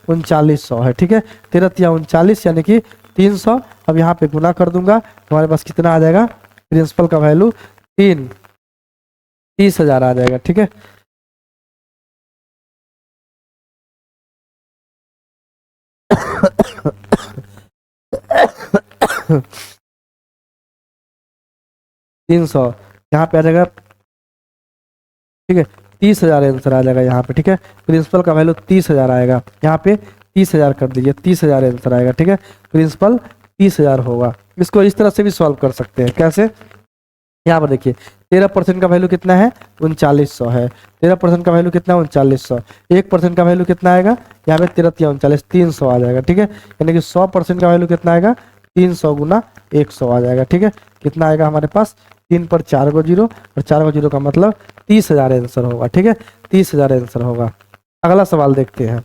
A: 3900 है, ठीक है। 13 × 39 यानी कि 300। अब यहाँ पे गुना कर दूंगा, हमारे पास कितना आ जाएगा, प्रिंसिपल का वैल्यू 30,000 आ जाएगा, ठीक है। तीन सौ यहाँ पे आ जाएगा, ठीक है, 30,000 आंसर आ जाएगा यहाँ पे, ठीक है। प्रिंसिपल का वैल्यू 30,000 आएगा, यहाँ पे 30,000 कर दीजिए, 30,000 आंसर आएगा, ठीक है। प्रिंसिपल 30,000 होगा। इसको इस तरह से भी सॉल्व कर सकते हैं, कैसे, यहाँ पर देखिए 13% का वैल्यू कितना है, 3900 है। 13% का वैल्यू कितना है, 3900। 1% का वैल्यू कितना आएगा, यहाँ पे 13 × 39, 300 आ जाएगा, ठीक है। यानी कि 100% का वैल्यू कितना आएगा, 300 × 100 आ जाएगा, ठीक है। कितना आएगा हमारे पास, 3 पर 4 को 0 और 4 को 0 का मतलब 30,000 आंसर होगा, ठीक है, 30,000 आंसर होगा। अगला सवाल देखते हैं।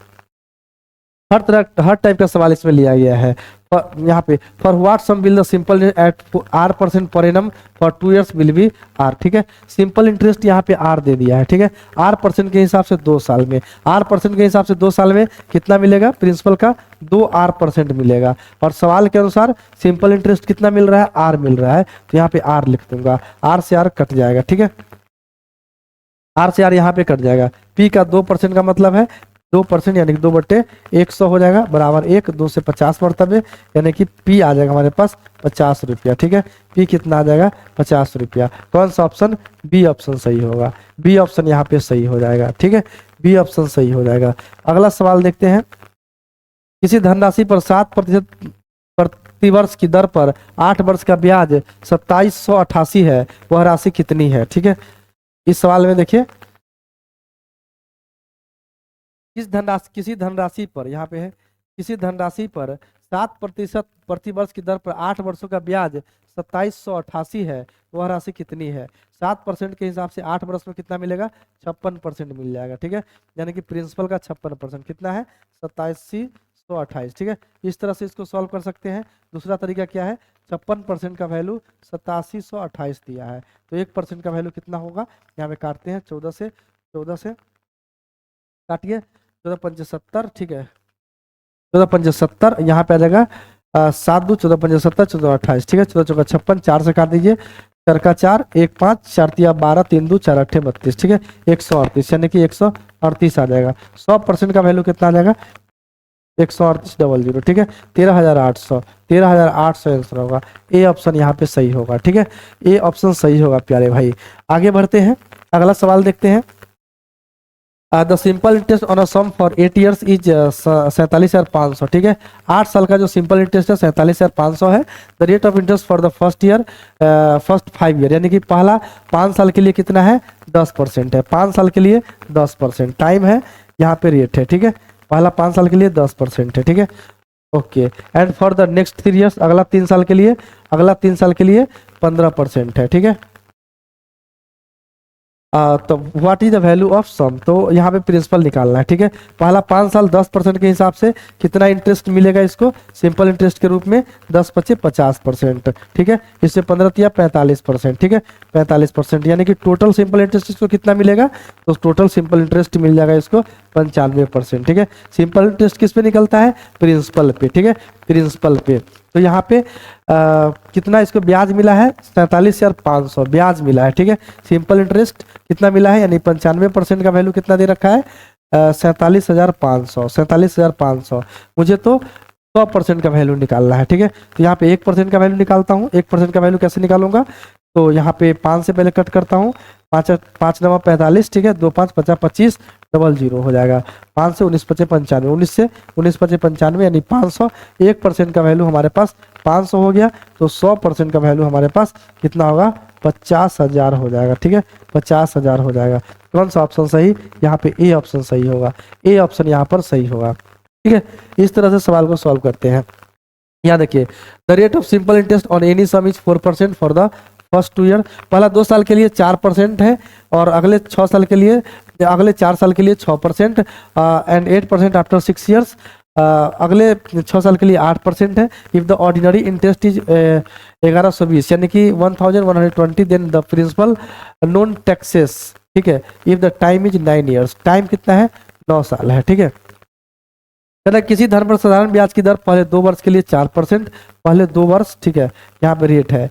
A: हर टाइप का सवाल इसमें लिया गया है। यहाँ पे for what sum will the simple at R% per annum for 2 years will be R, ठीक है। सिंपल इंटरेस्ट यहाँ पे R दे दिया है, ठीक है। R% के हिसाब से 2 साल में, R% के हिसाब से 2 साल में कितना मिलेगा, प्रिंसिपल का 2R% मिलेगा। और सवाल के अनुसार सिंपल इंटरेस्ट कितना मिल रहा है, R मिल रहा है, तो यहाँ पे R लिख दूंगा, R से R कट जाएगा, ठीक है। R से R यहाँ पे कट जाएगा। P का 2% का मतलब है 2% यानी कि 2/100 हो जाएगा बराबर 1, 2 से 50 मरतबे यानी कि पी आ जाएगा हमारे पास 50 रुपया। ठीक है, पी कितना आ जाएगा 50 रुपया। कौन सा ऑप्शन? बी ऑप्शन सही होगा। बी ऑप्शन यहाँ पे सही हो जाएगा। ठीक है, बी ऑप्शन सही हो जाएगा। अगला सवाल देखते हैं। किसी धनराशि पर 7% प्रतिवर्ष की दर पर 8 वर्ष का ब्याज 2788 है, वह राशि कितनी है? ठीक है, इस सवाल में देखिए किसी धनराशि पर, यहाँ पे है, किसी धनराशि पर 7% प्रतिवर्ष की दर पर 8 वर्षों का ब्याज 2788 है, वह राशि कितनी है? 7% के हिसाब से 8 वर्ष में कितना मिलेगा? 56% मिल जाएगा। ठीक है, यानी कि प्रिंसिपल का 56% कितना है? 2728। ठीक है, इस तरह से इसको सॉल्व कर सकते हैं। दूसरा तरीका क्या है? 56% का वैल्यू 8728 दिया है, तो 1% का वैल्यू कितना होगा? यहाँ पे काटते हैं 14 से काटिए 14×5 = 70। ठीक है, 14×5 यहाँ पे आ जाएगा 7×2 14×5 = 1428। ठीक है, 14×4 = 56, 4 से काट दीजिए, 4 का 4, 1 5, 4 × 12, 3×2 4 × 8 = 32। ठीक है, 138 यानी कि 138 आ जाएगा। 100% का वैल्यू कितना आ जाएगा? 138,000। ठीक है, 13,800 आंसर होगा। ए ऑप्शन यहाँ पे सही होगा। ठीक है, ए ऑप्शन सही होगा प्यारे भाई। आगे बढ़ते हैं, अगला सवाल देखते हैं। The simple interest on a sum for 8 years is 47,500। ठीक है, 8 साल का जो सिंपल इंटरेस्ट है 47,500 है। The rate of interest for the first 5 year, यानी कि पहला 5 साल के लिए कितना है? 10% है। 5 साल के लिए 10%। टाइम है, यहाँ पे रेट है। ठीक है, पहला 5 साल के लिए 10% है। ठीक है, okay. And for the next 3 years, अगला 3 साल के लिए 15% है। ठीक है, तो what is the value of sum, तो यहाँ पे प्रिंसिपल निकालना है। ठीक है, पहला 5 साल 10% के हिसाब से कितना इंटरेस्ट मिलेगा इसको? सिंपल इंटरेस्ट के रूप में 10 × 5 = 50%। ठीक है, इससे 15 × 3 = 45%। ठीक है, 45% यानी कि टोटल सिंपल इंटरेस्ट इसको कितना मिलेगा? तो टोटल सिंपल इंटरेस्ट मिल जाएगा इसको 95%। ठीक है, सिंपल इंटरेस्ट किस पे निकलता है? प्रिंसिपल पे। ठीक है, प्रिंसिपल पे। तो यहाँ पे कितना इसको ब्याज मिला है? 47,500 ब्याज मिला है। ठीक है, सिंपल इंटरेस्ट कितना मिला है? यानी 95% का वैल्यू कितना दे रखा है? 47,500। मुझे तो 100% का वैल्यू निकालना है। ठीक है, तो यहाँ पे 1% का वैल्यू निकालता हूँ। 1% का वैल्यू कैसे निकालूंगा? तो यहाँ पे 5 से पहले कट करता हूँ, 5 9 45। ठीक है, 2 5 50 25 00 हो जाएगा। 5 से 19 5 95, 19 से 19 5 95 यानी 500। 1% का वैल्यू हमारे पास 500 हो गया, तो 100% का वैल्यू हमारे पास कितना होगा? 50,000 हो जाएगा। ठीक है, 50,000 हो जाएगा। कौन सा ऑप्शन सही? यहाँ पे ए ऑप्शन सही होगा। ए ऑप्शन यहाँ पर सही होगा। ठीक है, इस तरह से सवाल को सॉल्व करते हैं। यहाँ देखिए, the rate of simple interest on any some is 4% for the first 2 year. पहला 2 साल के लिए 4% है, और अगले 4 साल के लिए 6% एंड 8% आफ्टर 6 ईयर्स। अगले 6 साल के लिए 8% है। If the ordinary interest is 1120 यानी कि 1120, then the principal non taxes. ठीक है, if the time is 9 years, time कितना है? 9 साल है। ठीक है, किसी धन पर साधारण ब्याज की दर पहले 2 वर्ष के लिए 4%, पहले 2 वर्ष। ठीक है, यहाँ पे रेट है,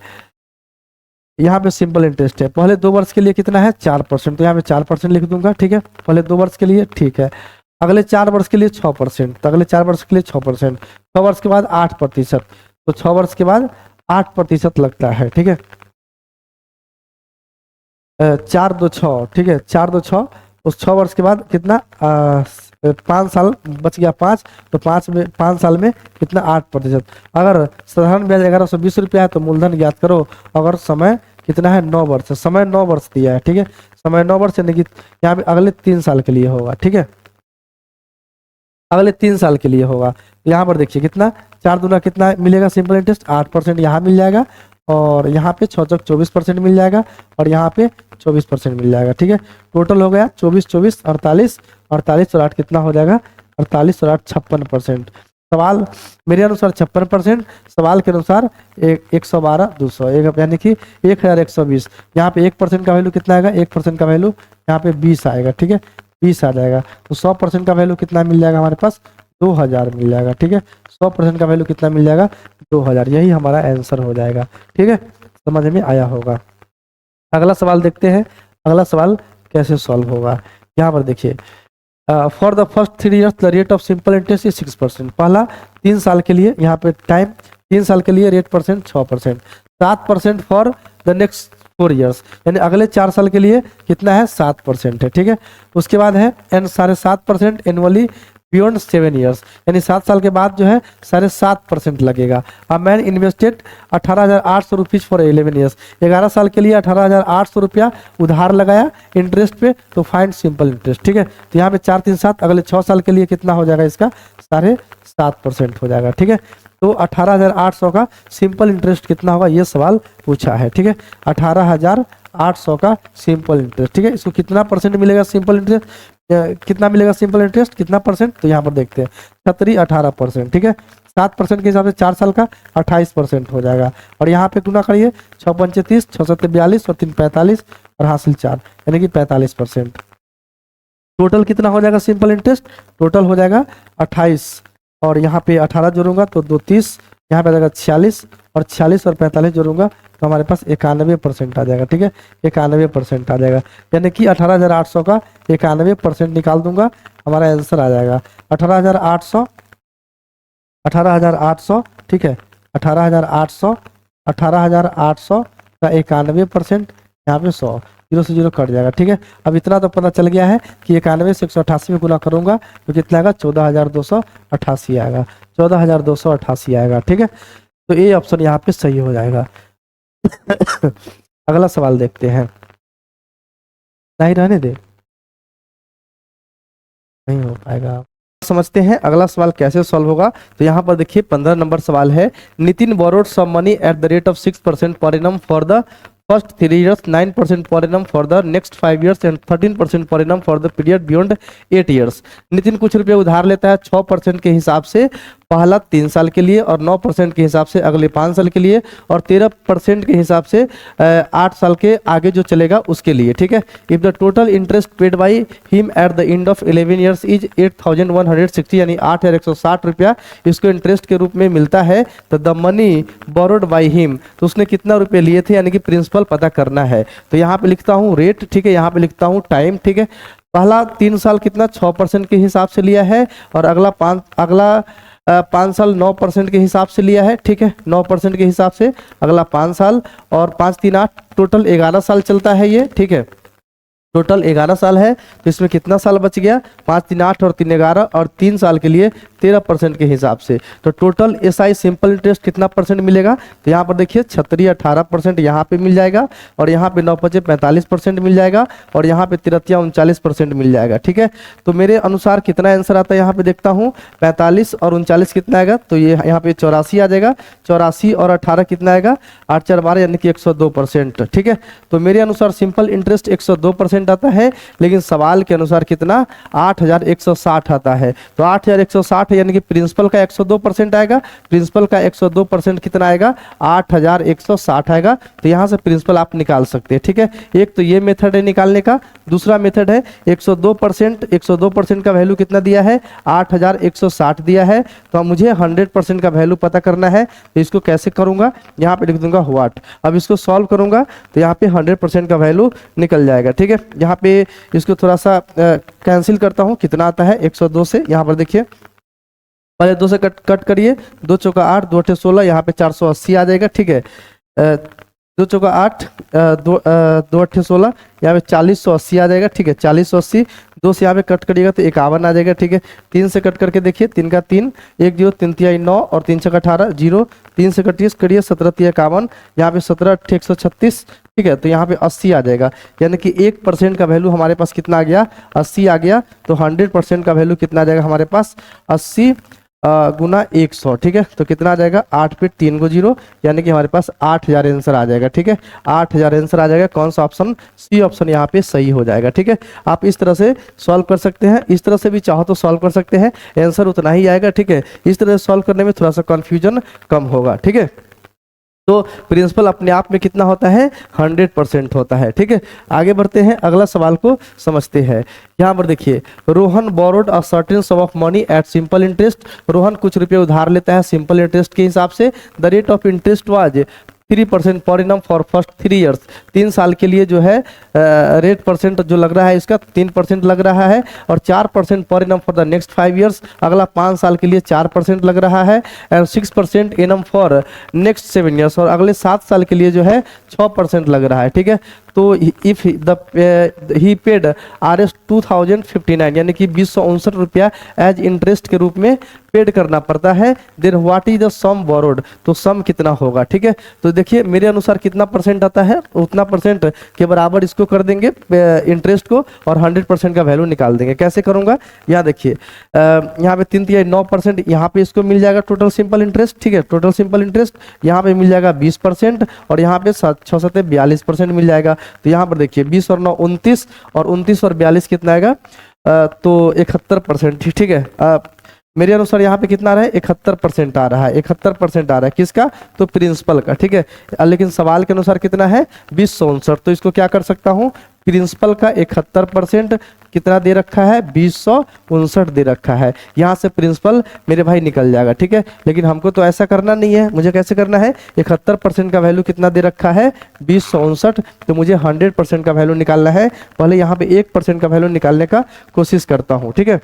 A: यहाँ पे सिंपल इंटरेस्ट है। पहले 2 वर्ष के लिए कितना है? 4%, तो यहाँ पे 4% लिख दूंगा। ठीक है, पहले 2 वर्ष के लिए। ठीक है, अगले 4 वर्ष के लिए 6%, तो अगले 4 वर्ष के लिए 6%। 6 वर्ष के बाद 8%, तो 6 वर्ष के बाद 8% लगता है। ठीक है, 4 2 6। ठीक है, 4 2 6, उस 6 वर्ष के बाद कितना? 5 साल बच गया 5, तो 5 साल में कितना? 8%। अगर साधारण ब्याज 1120 रुपया है तो मूलधन ज्ञात करो। अगर समय कितना है? 9 वर्ष। समय 9 वर्ष दिया है। ठीक है, समय 9 वर्ष यानी कि यहाँ पे अगले 3 साल के लिए होगा। ठीक है, अगले 3 साल के लिए होगा। यहाँ पर देखिए कितना? 4 दूना कितना मिलेगा? सिंपल इंटरेस्ट 8% यहाँ मिल जाएगा, और यहाँ पे 6 चौक 24% मिल जाएगा, और यहाँ पे 24% मिल जाएगा। ठीक है, टोटल हो गया 24 24 48, 48 और 8 कितना हो जाएगा? 48 और 8 56%। सवाल मेरे अनुसार 56%, सवाल के अनुसार 112 200 यानी कि 1120। यहाँ पे 1% का वैल्यू कितना आएगा? 1% का वैल्यू यहाँ पे 20 आएगा। ठीक है, 20 आ जाएगा, तो 100% का वैल्यू कितना मिल जाएगा हमारे पास? 2000 मिल जाएगा। ठीक है, 100% का वैल्यू कितना मिल जाएगा? 2000। यही हमारा आंसर हो जाएगा। ठीक है, समझ में आया होगा। अगला सवाल देखते हैं, अगला सवाल कैसे सॉल्व होगा। यहाँ पर देखिए, for the first 3 years the rate of simple interest is 6%। पहला 3 साल के लिए, यहाँ पे टाइम 3 साल के लिए rate percent 6%। 7% for the next 4 years, यानी अगले 4 साल के लिए कितना है 7% है, ठीक है। उसके बाद है 7.5% एनुअली बियॉन्ड 7 years, यानी 7 साल के बाद जो है 7.5% लगेगा। अब man invested 18,800 rupees for 11 years, 11 साल के लिए 18,800 रुपया उधार लगाया इंटरेस्ट पे, तो फाइंड सिंपल इंटरेस्ट, ठीक है। तो यहाँ पे 4 3 7 अगले 6 साल के लिए कितना हो जाएगा, इसका 7.5% हो जाएगा, ठीक है। तो 18,800 का सिंपल इंटरेस्ट कितना होगा, ये सवाल पूछा है, ठीक है। 18,800 का सिंपल इंटरेस्ट, ठीक है। इसको कितना परसेंट मिलेगा सिंपल इंटरेस्ट, कितना मिलेगा सिंपल इंटरेस्ट, कितना परसेंट, तो यहाँ पर देखते हैं 18%, ठीक है। 7% के हिसाब से 4 साल का 28% हो जाएगा। और यहाँ पे गुना करिए, 6 पंचे 30, 6 सत्ते 42 और 3 45 और हासिल 4, यानी कि 45%। टोटल कितना हो जाएगा सिंपल इंटरेस्ट, टोटल हो जाएगा 28, और यहाँ पे 18 जोड़ूंगा तो 2 30, यहाँ पे आ जाएगा 46, और 46 और 45 जोड़ूंगा तो हमारे पास 91% आ जाएगा, ठीक है। 91% आ जाएगा, यानी कि 18,800 का 91% निकाल दूंगा, हमारा आंसर आ जाएगा 18,800, ठीक है। 18,800 का 91%, यहाँ पे 100, 0 से 0 कट जाएगा, ठीक है। अब इतना तो पता चल गया है कि 91 से 188 में गुना करूंगा तो कितना आएगा, 14,288 आएगा, 14,288 आएगा, ठीक है। तो ये ऑप्शन यहाँ पे सही हो जाएगा। अगला सवाल देखते हैं, नहीं रहने दे, नहीं हो पाएगा। समझते हैं अगला सवाल कैसे सॉल्व होगा। तो यहाँ पर देखिए 15 नंबर सवाल है, Nitin borrowed sum money at the rate of 6% per annum for the first 3 years, 9% per annum for the next 5 years and 13% per annum for the period beyond 8 years। Nitin कुछ रुपये उधार लेता है 6% के हिसाब से, पहला 3 साल के लिए, और 9% के हिसाब से अगले 5 साल के लिए, और 13% के हिसाब से 8 साल के आगे जो चलेगा उसके लिए, ठीक है। If the total interest paid by him at the end of 11 years is 8,160, यानी 8,160 रुपया इसको इंटरेस्ट के रूप में मिलता है। तो the money borrowed by him, तो उसने कितना रुपये लिए थे, यानी कि प्रिंसिपल पता करना है। तो यहाँ पे लिखता हूँ रेट, ठीक है, यहाँ पे लिखता हूँ टाइम, ठीक है। पहला 3 साल कितना 6% के हिसाब से लिया है, और अगला 5 साल 9% के हिसाब से लिया है, ठीक है। 9% के हिसाब से अगला 5 साल, और 5 3 8 टोटल 11 साल चलता है ये, ठीक है। टोटल 11 साल है, तो इसमें कितना साल बच गया, 5 3 8 और 3 11, और 3 साल के लिए 13% के हिसाब से। तो टोटल एसआई सिंपल इंटरेस्ट कितना परसेंट मिलेगा, तो यहाँ पर देखिए 36 18% यहाँ पे मिल जाएगा, और यहाँ पे 9 5 45% मिल जाएगा, और यहाँ पे 33 39% मिल जाएगा, ठीक है। तो मेरे अनुसार कितना आंसर आता है, यहाँ पे देखता हूँ 45 और 39 कितना आएगा, तो ये यहाँ पे 84 आ जाएगा, 84 और 18 कितना आएगा, 8 4 12, यानी कि 102%, ठीक है। तो मेरे अनुसार सिंपल इंटरेस्ट 102% आता है, लेकिन सवाल के अनुसार कितना 8,160 आता है। तो 8,160 यानी कि प्रिंसिपल का 102% आएगा, प्रिंसिपल का 102% कितना आएगा, 8,160 आएगा। तो यहाँ से प्रिंसिपल आप निकाल सकते हैं, ठीक है। एक तो ये मेथड है निकालने का, दूसरा मेथड है 102% का वैल्यू कितना दिया है, 8,160 दिया है। तो मुझे 100% का वैल्यू पता करना है, तो इसको कैसे करूंगा, यहाँ पे लिख दूंगा व्हाट। अब इसको सॉल्व करूंगा तो यहाँ पे 100% का वैल्यू निकल जाएगा, ठीक है। यहाँ पे इसको थोड़ा सा कैंसिल करता हूँ, कितना आता है 102 से, यहाँ पर देखिए पहले 2 से कट करिए, 2 चौका 8, 2 8 16, यहाँ पे 480 आ जाएगा, ठीक है। 2 चौका 8, 2 8 16, यहाँ पे 4080 आ जाएगा, ठीक है। 4080, 2 से यहाँ पे कट करिएगा तो 51 आ जाएगा, ठीक है। 3 से कट करके देखिए, 3 का 3, 1 0, 3 3 9, और 3 6 18 0, 3 से करिए 17 3 51, यहाँ पे 17 8 136, ठीक है। तो यहाँ पे 80 आ जाएगा, यानी कि 1% का वैल्यू हमारे पास कितना आ गया, 80 आ गया। तो 100% का वैल्यू कितना आ जाएगा हमारे पास, 80 गुना 100, ठीक है। तो कितना आ जाएगा, 8 पे 3 को 0, यानी कि हमारे पास 8,000 आंसर आ जाएगा, ठीक है। 8,000 आंसर आ जाएगा, कौन सा ऑप्शन, सी ऑप्शन यहाँ पे सही हो जाएगा, ठीक है। आप इस तरह से सॉल्व कर सकते हैं, इस तरह से भी चाहो तो सॉल्व कर सकते हैं, आंसर उतना ही आएगा, ठीक है। इस तरह से सॉल्व करने में थोड़ा सा कंफ्यूजन कम होगा, ठीक है। तो प्रिंसिपल अपने आप में कितना होता है, 100% होता है, ठीक है। आगे बढ़ते हैं, अगला सवाल को समझते हैं। यहाँ पर देखिए, Rohan borrowed a certain some of money eight simple interest, Rohan कुछ रुपये उधार लेता है सिंपल इंटरेस्ट के हिसाब से। The rate of interest was 3% पर इनम फॉर फर्स्ट 3 ईयर्स। 3 साल के लिए जो है रेट परसेंट जो लग रहा है इसका 3% लग रहा है, और 4% पर enum for the next 5 years, अगला 5 साल के लिए 4% लग रहा है, and 6% enum for next 7 years, और अगले 7 साल के लिए जो है 6% लग रहा है। ठीक है, तो if the he paid RS 2059 यानी कि 2059 रुपया एज इंटरेस्ट के रूप में पेड करना पड़ता है, then what is the sum borrowed, तो सम कितना होगा। ठीक है, तो देखिए मेरे अनुसार कितना परसेंट आता है, उतना परसेंट के बराबर इसको कर देंगे इंटरेस्ट को, और 100% का वैल्यू निकाल देंगे। कैसे करूंगा, यहाँ देखिए यहाँ पे 3 3 9%, यहाँ पे इसको मिल जाएगा टोटल सिंपल इंटरेस्ट। ठीक है, टोटल सिंपल इंटरेस्ट यहाँ पे मिल जाएगा 20%, और यहाँ पे 6 7 42% मिल जाएगा। तो यहाँ पर देखिए 20 और 9 29, और 29 और 42 कितना आएगा, तो 71%। ठीक है, मेरे अनुसार यहाँ पे कितना आ रहा है, 71% आ रहा है, 71% आ रहा है किसका, तो प्रिंसिपल का। ठीक है, लेकिन सवाल के अनुसार कितना है, 2059, तो इसको क्या कर सकता हूँ, प्रिंसिपल का 71% कितना दे रखा है, 2059 दे रखा है, यहाँ से प्रिंसिपल मेरे भाई निकल जाएगा। ठीक है, लेकिन हमको तो ऐसा करना नहीं है, मुझे कैसे करना है, 71% का वैल्यू कितना दे रखा है, 2059, तो मुझे 100% का वैल्यू निकालना है। पहले यहाँ पे 1% का वैल्यू निकालने का कोशिश करता हूँ। ठीक है,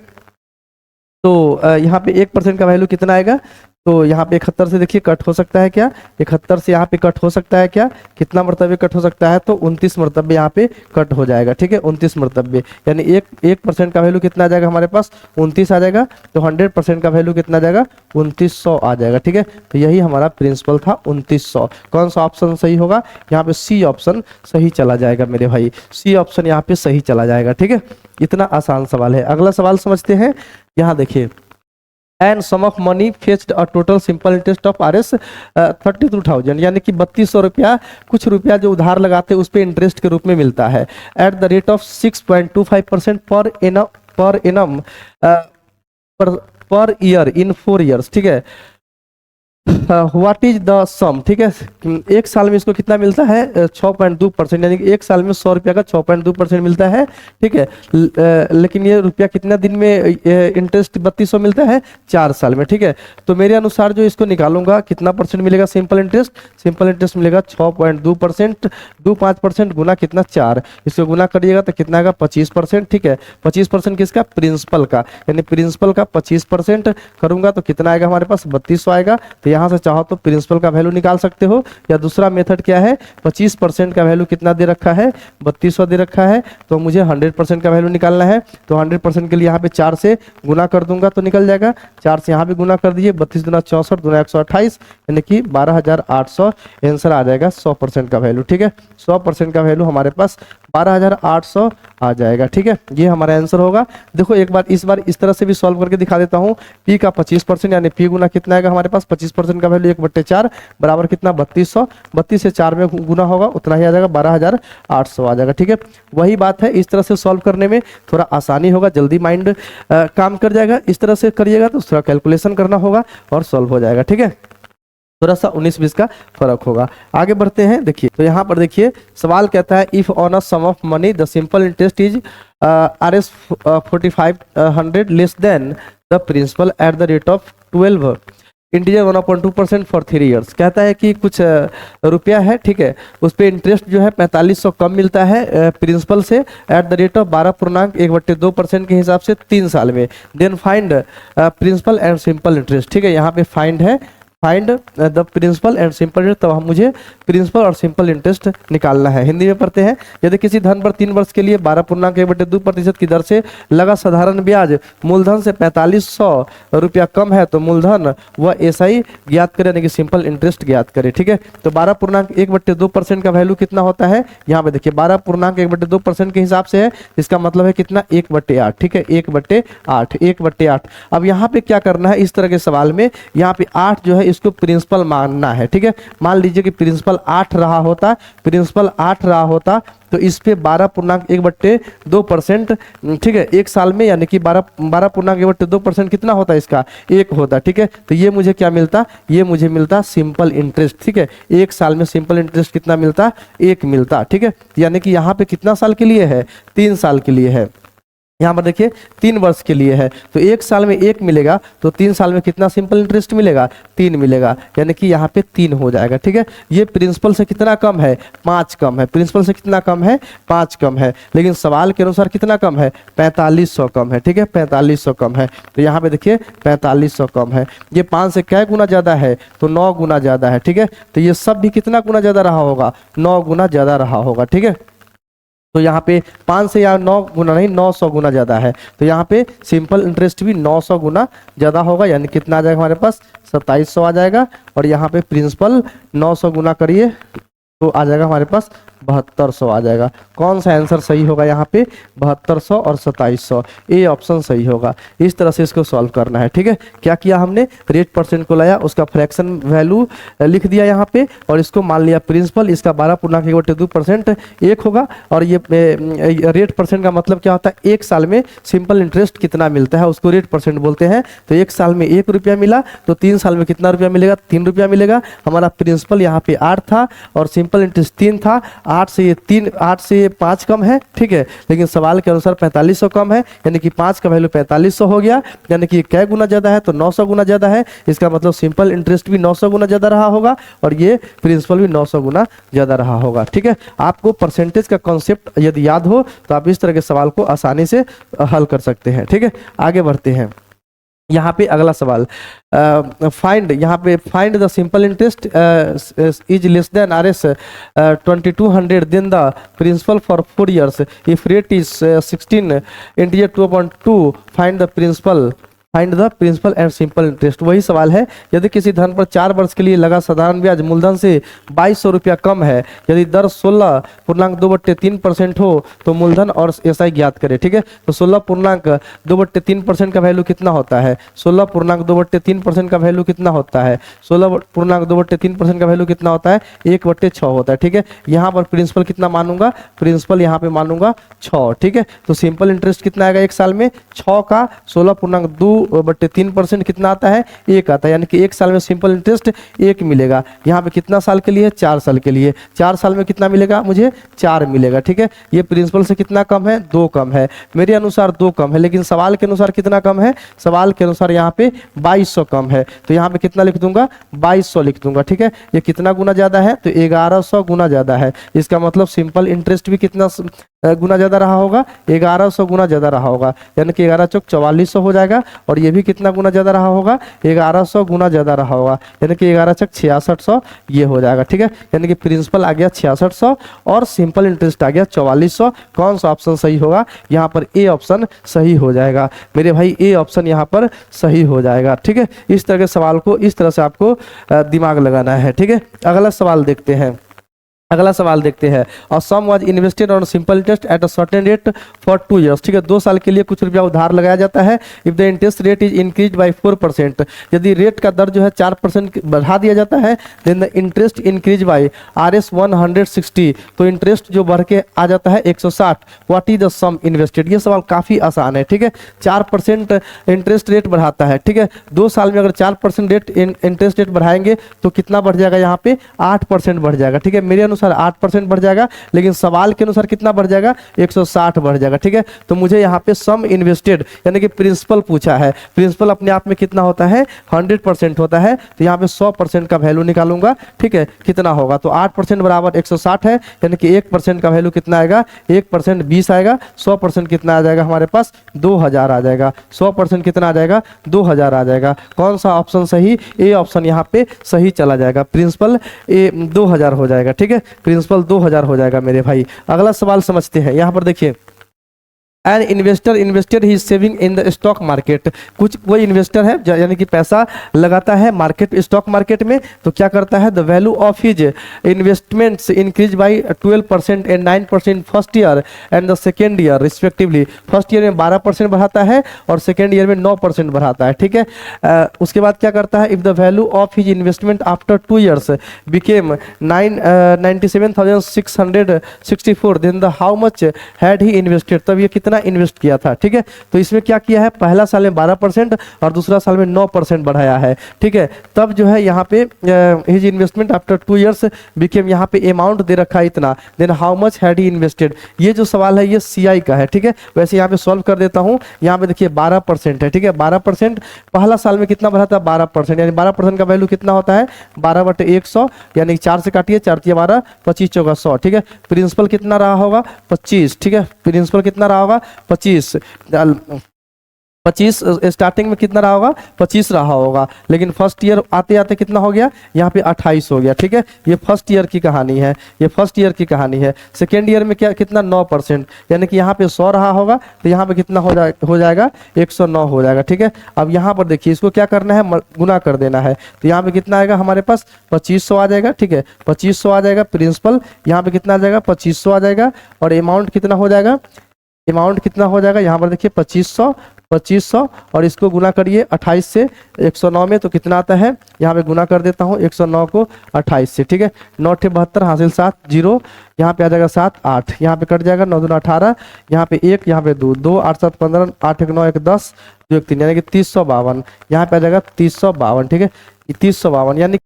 A: तो यहाँ पे 1% का वैल्यू कितना आएगा, तो यहाँ पे 71 से देखिए कट हो सकता है क्या, 71 से यहाँ पे कट हो सकता है क्या, कितना मरतबे कट हो सकता है, तो 29 मरतबे यहाँ पे कट हो जाएगा। ठीक है, 29 मरतबे, यानी 1% का वैल्यू कितना आ जाएगा हमारे पास, 29 आ जाएगा, तो 100% का वैल्यू कितना आ जाएगा, 2900 आ जाएगा। ठीक है, तो यही हमारा प्रिंसिपल था 2900। कौन सा ऑप्शन सही होगा, यहाँ पे सी ऑप्शन सही चला जाएगा मेरे भाई, सी ऑप्शन यहाँ पे सही चला जाएगा। ठीक है, इतना आसान सवाल है। अगला सवाल समझते हैं, यहाँ देखिए, and sum of money fetched a total simple interest of RS 32,000, यानी कि 3200 रुपया, कुछ रुपया जो उधार लगाते हैं उस पर इंटरेस्ट के रूप में मिलता है, eight the rate of 6.25% per annum per year in 4 years. ठीक है, व्हाट इज द सम। ठीक है, एक साल में इसको कितना मिलता है, 6.2%, यानी कि एक साल में 100 रुपया का 6.2% मिलता है। ठीक है, लेकिन ये रुपया कितना दिन में इंटरेस्ट 3200 मिलता है, 4 साल में। ठीक है, तो मेरे अनुसार जो इसको निकालूंगा कितना परसेंट मिलेगा, सिंपल इंटरेस्ट मिलेगा 6.2%, 25% गुना कितना 4, इसको गुना करिएगा तो कितना आएगा 25%। ठीक है, 25% किसका, प्रिंसिपल का, यानी प्रिंसिपल का 25% करूंगा तो कितना आएगा हमारे पास, 3200 आएगा। तो यहाँ से चाहो तो प्रिंसिपल का वैल्यू निकाल सकते हो, या दूसरा मेथड क्या है, 25% का वैल्यू कितना दे रखा है, 3200 दे रखा है, तो मुझे 100% का वैल्यू निकालना है। तो 100% के लिए यहाँ पे 4 से गुना कर दूंगा तो निकल जाएगा, 4 से यहाँ भी गुना कर दीजिए, 32 दूना 64 दूना 128, यानी कि 12,800 आंसर आ जाएगा 100% का वैल्यू। ठीक है, 100% का वैल्यू हमारे पास 12,800 आ जाएगा। ठीक है, ये हमारा आंसर होगा। देखो एक बार इस तरह से भी सॉल्व करके दिखा देता हूँ। पी का 25% यानी पी गुना कितना आएगा हमारे पास, 25% का वैल्यू 1/4 बराबर कितना, 3200, 32 से 4 में गुना होगा उतना ही आ जाएगा, 12,800 आ जाएगा। ठीक है, वही बात है, इस तरह से सॉल्व करने में थोड़ा आसानी होगा, जल्दी माइंड काम कर जाएगा। इस तरह से करिएगा तो थोड़ा कैलकुलेशन करना होगा और सॉल्व हो जाएगा। ठीक है, थोड़ा सा 19-20 का फर्क होगा। आगे बढ़ते हैं, देखिए तो यहाँ पर देखिए सवाल कहता है, if on a sum of money the simple interest is RS 4500 less than the principal at the rate of 12 integer 1.2% for 3 years. कहता है कि कुछ रुपया है, ठीक है, उस पर इंटरेस्ट जो है 4500 कम मिलता है प्रिंसिपल से, एट द रेट ऑफ 12.1/2% के हिसाब से 3 साल में। Then find principal and simple interest. ठीक है, यहाँ पे फाइंड है, find the principal and simple interest, तो हम मुझे प्रिंसिपल और सिंपल इंटरेस्ट निकालना है। हिंदी में पढ़ते हैं, यदि किसी धन पर 3 वर्ष के लिए 12.1/2% की दर से लगा साधारण ब्याज मूलधन से 4500 रुपया कम है तो मूलधन व SI ज्ञात करे, यानी कि सिंपल इंटरेस्ट ज्ञात करे। ठीक है, तो 12.1/2% का वैल्यू कितना होता है, यहाँ पे देखिए 12.1/2% के हिसाब से है, इसका मतलब है कितना, 1/8। ठीक है, 1/8। अब यहाँ पे क्या करना है, इस तरह के सवाल में यहाँ पे 8 जो है इसको प्रिंसिपल मानना है। ठीक है, मान लीजिए कि प्रिंसिपल 8 रहा होता, तो इस पे 12.1/2%, ठीक है, एक साल में, यानी कि 12.1/2% कितना होता है इसका, 1 होता। ठीक है, तो ये मुझे क्या मिलता, ये मुझे मिलता सिंपल इंटरेस्ट। ठीक है, एक साल में सिंपल इंटरेस्ट कितना मिलता, 1 मिलता। ठीक है, यानी कि यहाँ पे कितना साल के लिए है, 3 साल के लिए है, यहाँ पर देखिए 3 वर्ष के लिए है, तो 1 साल में 1 मिलेगा, तो 3 साल में कितना सिंपल इंटरेस्ट मिलेगा, 3 मिलेगा, यानी कि यहाँ पे 3 हो जाएगा। ठीक है, ये प्रिंसिपल से कितना कम है, 5 कम है। प्रिंसिपल से कितना कम है, 5 कम है, लेकिन सवाल के अनुसार कितना कम है, 4500 कम है। ठीक है, 4500 कम है, तो यहाँ पे देखिए 4500 कम है। ये 5 से क्या गुना ज़्यादा है, तो 9 गुना ज़्यादा है। ठीक है, तो ये सब भी कितना गुना ज़्यादा रहा होगा, 9 गुना ज़्यादा रहा होगा। ठीक है, तो यहाँ पे 5 से या 9 गुना नहीं, 900 गुना ज़्यादा है, तो यहाँ पे सिंपल इंटरेस्ट भी 900 गुना ज़्यादा होगा, यानी कितना आ जाएगा हमारे पास, 2700 आ जाएगा। और यहाँ पे प्रिंसिपल 900 गुना करिए तो आ जाएगा हमारे पास 7200 आ जाएगा। कौन सा आंसर सही होगा यहाँ पे, 7200 और 2700, ए ऑप्शन सही होगा। इस तरह से इसको सॉल्व करना है। ठीक है, क्या किया हमने, रेट परसेंट को लाया, उसका फ्रैक्शन वैल्यू लिख दिया यहाँ पे, और इसको मान लिया प्रिंसिपल, इसका 12.1/2% 1 होगा। और ये रेट परसेंट का मतलब क्या होता है, 1 साल में सिंपल इंटरेस्ट कितना मिलता है उसको रेट परसेंट बोलते हैं। तो 1 साल में 1 रुपया मिला, तो 3 साल में कितना रुपया मिलेगा, 3 रुपया मिलेगा। हमारा प्रिंसिपल यहाँ पे 8 था और सिंपल इंटरेस्ट 3 था, 8 से ये 5 कम है। ठीक है, लेकिन सवाल के अनुसार 4500 कम है, यानी कि 5 का वैल्यू 4500 हो गया, यानी कि क्या गुना ज़्यादा है, तो 900 गुना ज़्यादा है। इसका मतलब सिंपल इंटरेस्ट भी 900 गुना ज़्यादा रहा होगा और ये प्रिंसिपल भी 900 गुना ज़्यादा रहा होगा। ठीक है, आपको परसेंटेज का कॉन्सेप्ट यदि याद हो तो आप इस तरह के सवाल को आसानी से हल कर सकते हैं। ठीक है, आगे बढ़ते हैं। यहाँ पे अगला सवाल, फाइंड, यहाँ पे find the simple interest is less than RS 2200, then the principal for 4 years। If rate is 16 integer 2/2, find the principal and simple interest. वही सवाल है, यदि किसी धन पर 4 वर्ष के लिए लगा साधारण ब्याज मूलधन से 2200 रुपया कम है, यदि दर 16.2/3% हो तो मूलधन और SI ज्ञात करें। ठीक है, तो 16.2/3% का वैल्यू कितना होता है, 16.2/3% का वैल्यू कितना होता है, 16.2/3% का वैल्यू कितना होता है, 1/6 होता है। ठीक है, यहाँ पर प्रिंसिपल कितना मानूंगा, प्रिंसिपल यहाँ पे मानूंगा 6। ठीक है, तो सिंपल इंटरेस्ट कितना आएगा 1 साल में, 6 का 16.2/3% कितना आता है, 1 आता है, यानी कि 1 साल में सिंपल इंटरेस्ट 1 मिलेगा। यहाँ पे कितना साल के लिए, 4 साल के लिए, 4 साल में कितना मिलेगा मुझे, 4 मिलेगा। ठीक है, ये प्रिंसिपल से कितना कम है, 2 कम है, मेरे अनुसार 2 कम है, लेकिन सवाल के अनुसार कितना कम है, सवाल के अनुसार यहाँ पे 2200 कम है, तो यहाँ पे कितना लिख दूंगा, 2200 लिख दूंगा। ठीक है, ये कितना गुना ज्यादा है, तो 1100 गुना ज्यादा है। इसका मतलब सिंपल इंटरेस्ट भी कितना गुना ज्यादा रहा होगा, 1100 गुना ज्यादा रहा होगा, यानी कि 11 चौक 4400 हो जाएगा। और ये भी कितना गुना ज्यादा रहा होगा, 1100 गुना ज्यादा रहा होगा, यानी कि 11 चौक 6600 ये हो जाएगा। ठीक है, यानी कि प्रिंसिपल आ गया 6600 और सिंपल इंटरेस्ट आ गया 4400। कौन सा ऑप्शन सही होगा, यहाँ पर ए ऑप्शन सही हो जाएगा मेरे भाई, ए ऑप्शन यहाँ पर सही हो जाएगा। ठीक है, इस तरह के सवाल को इस तरह से आपको दिमाग लगाना है। ठीक है, अगला सवाल देखते हैं। अगला सवाल देखते हैं, और sum was invested on simple interest at a certain rate for 2 years। ठीक है, 2 साल के लिए कुछ रुपया उधार लगाया जाता है। If the interest rate is increase by 4%, यदि रेट का दर जो है 4% बढ़ा दिया जाता है, then the interest increase by RS 160, तो इंटरेस्ट जो बढ़ के आ जाता है 160। What is the sum invested, ये सवाल काफी आसान है। ठीक है, 4% इंटरेस्ट रेट बढ़ाता है। ठीक है, 2 साल में अगर 4% रेट इंटरेस्ट रेट बढ़ाएंगे तो कितना बढ़ जाएगा, यहाँ पे 8% बढ़ जाएगा। ठीक है, मेरे अनुसार 8% बढ़ जाएगा, लेकिन सवाल के अनुसार कितना बढ़ जाएगा, 160 बढ़ जाएगा। ठीक है, तो मुझे यहाँ पे सम इन्वेस्टेड यानी कि प्रिंसिपल पूछा है, प्रिंसिपल अपने आप में कितना होता है, 100% होता है, तो यहाँ पे 100% का वैल्यू निकालूंगा। ठीक है, कितना होगा, तो 8% बराबर 160 है, यानी कि 1% का वैल्यू कितना आएगा, 1% 20 आएगा, 100% कितना आ जाएगा हमारे पास, 2000 आ जाएगा। 100% कितना आ जाएगा, 2000 आ जाएगा। कौन सा ऑप्शन सही, ए ऑप्शन यहाँ पे सही चला जाएगा, प्रिंसिपल 2000 हो जाएगा। ठीक है, प्रिंसिपल 2000 हो जाएगा मेरे भाई। अगला सवाल समझते हैं, यहाँ पर देखिए, an investor invested he saving in the stock market. कुछ कोई इन्वेस्टर है यानी कि पैसा लगाता है मार्केट, स्टॉक मार्केट में, तो क्या करता है, the value of his investments increase by 12% and 9% first year and the second year respectively. First year में 12% बढ़ाता है और सेकेंड ईयर में 9% बढ़ाता है। ठीक है, उसके बाद क्या करता है, if the value of his investment after 2 years became 97,664, then the how much had he invested, तब ये कितना कितना इन्वेस्ट किया था, ठीक है। तो इसमें क्या किया है, पहला साल में 12% और दूसरा साल में 9% बढ़ाया है, ठीक है। तब जो है यहाँ पे his investment after 2 years became, यहाँ पे अमाउंट दे रखा है इतना, then how much had he invested. ये जो सवाल है ये CI का है, ठीक है। वैसे यहाँ पे सॉल्व कर देता हूँ। यहाँ पे देखिए 12% है, ठीक है। 12% पहला साल में कितना बढ़ा था, 12%, यानी 12% का वैल्यू कितना होता है, 12/100, यानी 4 से काटिए, 4 × 12, 25 × 100, ठीक है। प्रिंसिपल कितना रहा होगा, 25, ठीक है। प्रिंसिपल कितना रहा होगा, 25 स्टार्टिंग में कितना रहा होगा, 25 रहा होगा, लेकिन फर्स्ट ईयर आते आते कितना हो गया, यहाँ पे 28 हो गया, ठीक है। ये फर्स्ट ईयर की कहानी है, ये फर्स्ट ईयर की कहानी है। सेकेंड ईयर में क्या कितना, 9%, यानी कि यहाँ पे 100 रहा होगा, तो यहाँ पे कितना हो जाएगा 109 हो जाएगा, ठीक है। अब यहाँ पर देखिए इसको क्या करना है, गुना कर देना है, तो यहाँ पे कितना आएगा हमारे पास, 2500 आ जाएगा, ठीक है। 2500 आ जाएगा प्रिंसिपल, यहाँ पे कितना आ जाएगा, 2500 आ जाएगा, और अमाउंट कितना हो जाएगा, अमाउंट कितना हो जाएगा, यहाँ पर देखिए 2500 और इसको गुना करिए 28 से 109 में, तो कितना आता है, यहाँ पे गुना कर देता हूँ 109 को 28 से, ठीक है। 9 × 72 हासिल 7, 0, यहाँ पे आ जाएगा 7, 8, यहाँ पे कट जाएगा, 9 × 2 = 18, यहाँ पे 1, यहाँ पे 2, 2 8 7 15, 8 1 9 1 10, 2 1 3, यानी कि 352, यहाँ पे आ जाएगा 352, ठीक है। 352, यानी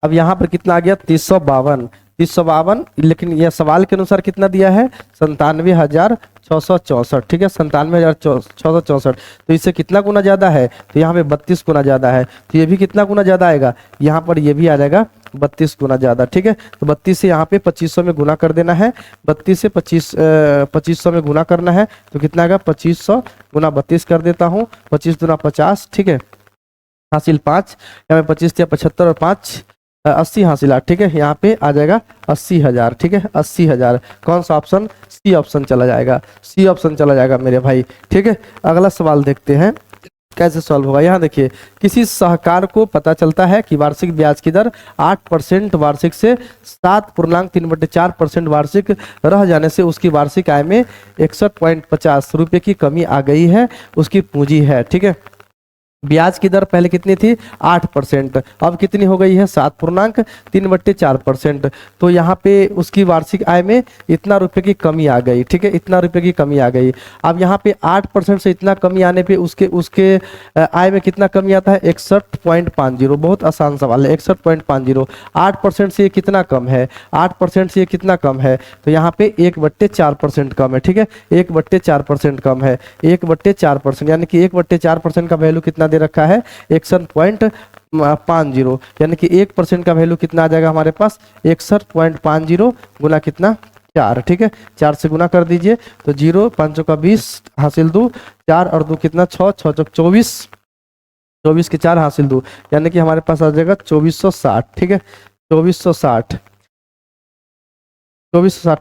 A: अब यहाँ पर कितना आ गया, 352, लेकिन यह सवाल के अनुसार कितना दिया है, 97,664, ठीक है। 97,664, तो इससे कितना गुना ज्यादा है, तो यहाँ पे 32 गुना ज्यादा है, तो ये भी कितना गुना ज्यादा आएगा, यहाँ पर ये भी आ जाएगा 32 गुना ज्यादा, ठीक है। तो 32 से यहाँ पे 2500 में गुना कर देना है, 32 से 2500 में गुना करना है, तो कितना आएगा, 2500 गुना 32 कर देता हूँ, 25 दूना 50, ठीक है, हासिल 5, यहाँ पे 25 × 75 और 5 80 हासिल, ठीक है। यहाँ पे आ जाएगा 80,000, ठीक है, 80,000। कौन सा ऑप्शन, सी ऑप्शन चला जाएगा, सी ऑप्शन चला जाएगा मेरे भाई, ठीक है। अगला सवाल देखते हैं कैसे सॉल्व होगा। यहाँ देखिए, किसी साहूकार को पता चलता है कि वार्षिक ब्याज की दर 8% वार्षिक से 7.3/4% वार्षिक रह जाने से उसकी वार्षिक आय में 61.50 रुपये की कमी आ गई है, उसकी पूंजी है, ठीक है। ब्याज की दर पहले कितनी थी, 8%, अब कितनी हो गई है, 7.3/4%। तो यहाँ पे उसकी वार्षिक आय में इतना रुपए की कमी आ गई, ठीक है, इतना रुपए की कमी आ गई। अब यहाँ पे 8% से इतना कमी आने पे उसके आय में कितना कमी आता है, 61.50। बहुत आसान सवाल है, 61.50। 8% से ये कितना कम है, 8% से ये कितना कम है, तो यहाँ पे 1/4% कम है, ठीक है, 1/4% कम है, 1/4%, यानी कि 1/4% का वैल्यू कितना दे रखा है, 61.50, यानी कि 1% का वैल्यू कितना आ जाएगा हमारे पास, 61.50 गुना कितना, 4, ठीक है। 4 से गुना कर दीजिए, तो 0 5 का 20 हासिल 2, 4 और 2 कितना, 6 6 24, 24 के 4 हासिल 2, यानी कि हमारे पास आ जाएगा 2460, ठीक है। 2460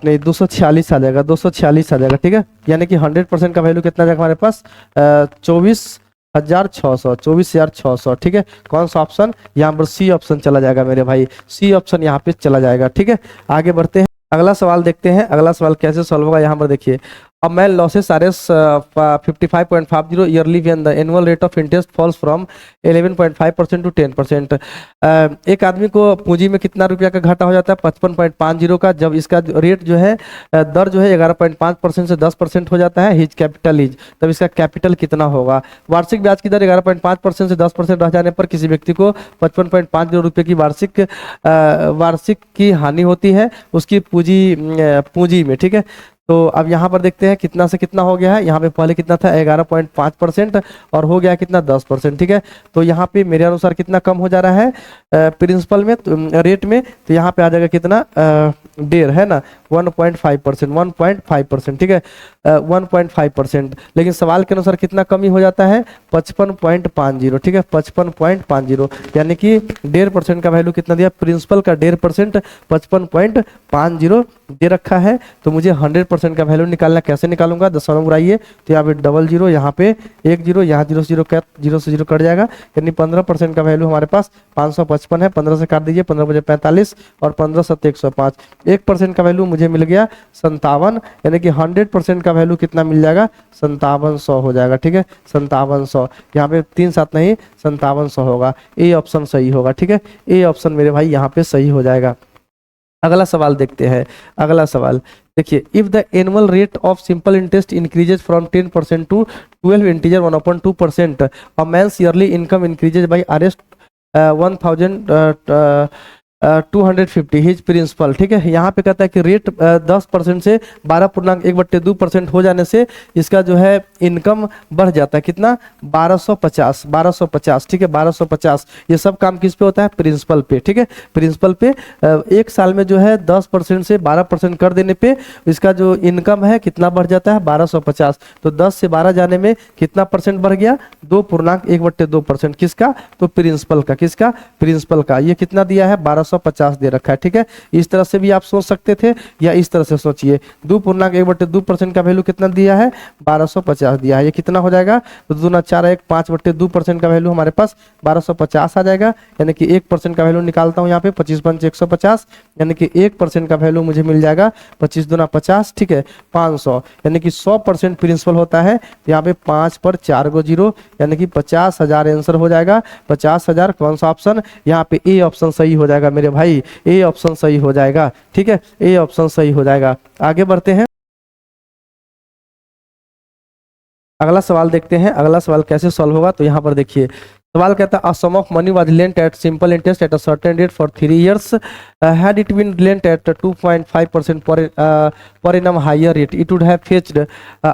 A: नहीं, 246 आ जाएगा, 246 आ जाएगा, ठीक है। यानी कि 100% का वैल्यू कितना आ जाएगा हमारे पास, 24,600, ठीक है। कौन सा ऑप्शन, यहाँ पर सी ऑप्शन चला जाएगा मेरे भाई, सी ऑप्शन यहाँ पे चला जाएगा, ठीक है। आगे बढ़ते हैं, अगला सवाल देखते हैं। अगला सवाल कैसे सॉल्व होगा, यहाँ पर देखिए, अब man loses R S 55.50 yearly when the annual rate of interest falls from 11.5% to 10%। एक आदमी को पूंजी में कितना रुपया का घाटा हो जाता है, 55.50 का, जब इसका रेट जो है दर जो है 11.5% से 10% हो जाता है, हिज कैपिटल इज, तब इसका कैपिटल कितना होगा। वार्षिक ब्याज की दर 11.5% से 10% रह जाने पर किसी व्यक्ति को 55.50 रुपये की वार्षिक की हानि होती है उसकी पूंजी में, ठीक है। तो अब यहाँ पर देखते हैं कितना से कितना हो गया है, यहाँ पे पहले कितना था 11.5% और हो गया कितना 10%, ठीक है। तो यहाँ पे मेरे अनुसार कितना कम हो जा रहा है प्रिंसिपल में, रेट में, तो यहाँ पे आ जाएगा कितना, 1.5 है ना, 1.5%, ठीक है, 1.5%। लेकिन सवाल के अनुसार कितना कमी हो जाता है, 55.50, ठीक है, 55.50, यानी कि 1.5% का वैल्यू कितना दिया, प्रिंसिपल का 1.5% 55.50 दे रखा है। तो मुझे 100% का वैल्यू निकालना, कैसे निकालूंगा, दशमलव उड़ाइए, तो यहाँ पे 00, यहाँ पे 10, यहाँ 0 से 0 कट जाएगा, यानी 15% का वैल्यू हमारे पास 555 है। 15 से काट दीजिए, 15 बजे 45 और 15 7 105, 1% का वैल्यू मुझे मिल गया 57, यानी कि 100% का वैल्यू कितना मिल जाएगा, 5700 हो जाएगा, ठीक है, 5700। यहाँ पे 3 7 नहीं, 5700 होगा, ए ऑप्शन सही होगा, ठीक है, ए ऑप्शन मेरे भाई यहाँ पे सही हो जाएगा। अगला सवाल देखते हैं। अगला सवाल, देखिए, if the annual rate of simple interest increases from 10% to 12 integer 1/2%, a man's yearly income increases by arrest 1250 his principal. ठीक है, यहाँ पे कहता है कि रेट 10% से 12.1/2% हो जाने से इसका जो है इनकम बढ़ जाता है कितना, 1250। ठीक है, 1250। ये सब काम किस पे होता है, प्रिंसिपल पे। ठीक है, प्रिंसिपल पे एक साल में जो है 10% से 12% कर देने पे इसका जो इनकम है कितना बढ़ जाता है, 1250। तो 10 से 12 जाने में कितना परसेंट बढ़ गया, 2.1/2%। किसका, तो प्रिंसिपल का। किसका, प्रिंसिपल का। ये कितना दिया है, 1250 दे रखा है। ठीक है, इस तरह से भी आप सोच सकते थे या इस तरह से सोचिए। 2.1/2% का वैल्यू कितना दिया है, 1250 दिया है। ये कितना हो जाएगा, तो 2 4 1 5/2% का वैल्यू हमारे पास 1250 आ जाएगा। यानी कि 1% का वैल्यू निकालता हूँ यहाँ पे, 25 पंच 150, यानी कि 1% का वैल्यू मुझे मिल जाएगा 25 दूना 50। ठीक है, 500, यानी कि 100% प्रिंसिपल होता है। यहाँ पे 5 पर 4 गो 0, यानी कि 50,000 आंसर हो जाएगा। 50,000 कौन सा ऑप्शन, यहाँ पे ए ऑप्शन सही हो जाएगा मेरे भाई, ए ऑप्शन सही हो जाएगा। ठीक है, ए ऑप्शन सही हो जाएगा। आगे बढ़ते हैं, अगला सवाल देखते हैं। अगला सवाल कैसे सॉल्व होगा, तो यहाँ पर देखिए सवाल कहता है, a sum of money was lent at simple interest at a certain rate for 3 years, had it been lent at 2.5% per annum higher rate, it would have fetched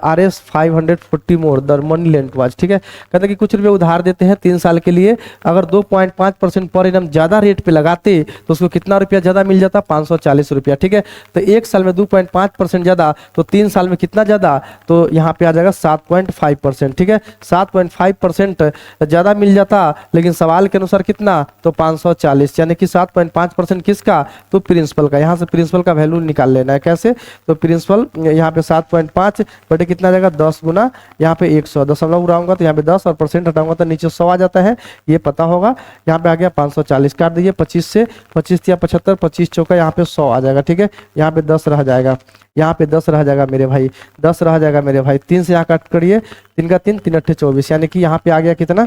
A: Rs 540 more the money lent was। ठीक है, कहता है कि कुछ रुपए उधार देते हैं 3 साल के लिए, अगर 2.5% पर एनम ज्यादा रेट पे लगाते तो उसको कितना रुपया ज्यादा मिल जाता, 540 रुपया। ठीक है, तो एक साल में 2.5% ज्यादा, तो 3 साल में कितना ज्यादा, तो यहाँ पे आ जाएगा 7.5%। ठीक है, 7.5% ज्यादा मिल जाता, लेकिन सवाल के अनुसार कितना, तो 540, यानी कि 7.5% किसका, तो प्रिंसिपल का। यहाँ से प्रिंसिपल का वैल्यू निकाल लेना है। कैसे, तो प्रिंसिपल यहाँ पे 7.5 बटे कितना आ जाएगा, 10 गुना यहाँ पे 100, दशमलव उड़ाऊंगा तो यहाँ पे 10 और परसेंट हटाऊंगा तो नीचे 100 आ जाता है, ये पता होगा। यहाँ पे आ गया 540, काट दीजिए 25 से, 25 या 75, 25 चौका यहाँ पे 100 आ जाएगा। ठीक है, यहाँ पे 10 रह जाएगा, यहाँ पे 10 रह जाएगा मेरे भाई, 10 रह जाएगा मेरे भाई। 3 से यहाँ काट करिए, 3 का 3, 3 अट्ठे 24, यानी कि यहाँ पे आ गया कितना,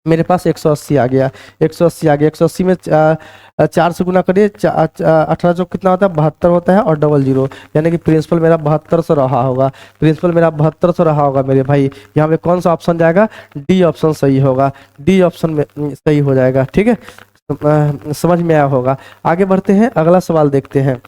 A: मेरे पास 180 आ गया। 180 आ गया, 180 में 4 से गुना करिए, 18 जो कितना होता है, 72 होता है, और डबल 0, यानी कि प्रिंसिपल मेरा 7200 रहा होगा। प्रिंसिपल मेरा 7200 रहा होगा मेरे भाई। यहाँ पे कौन सा ऑप्शन जाएगा, डी ऑप्शन सही होगा, डी ऑप्शन में सही हो जाएगा। ठीक है, समझ में आया होगा। आगे बढ़ते हैं, अगला सवाल देखते हैं।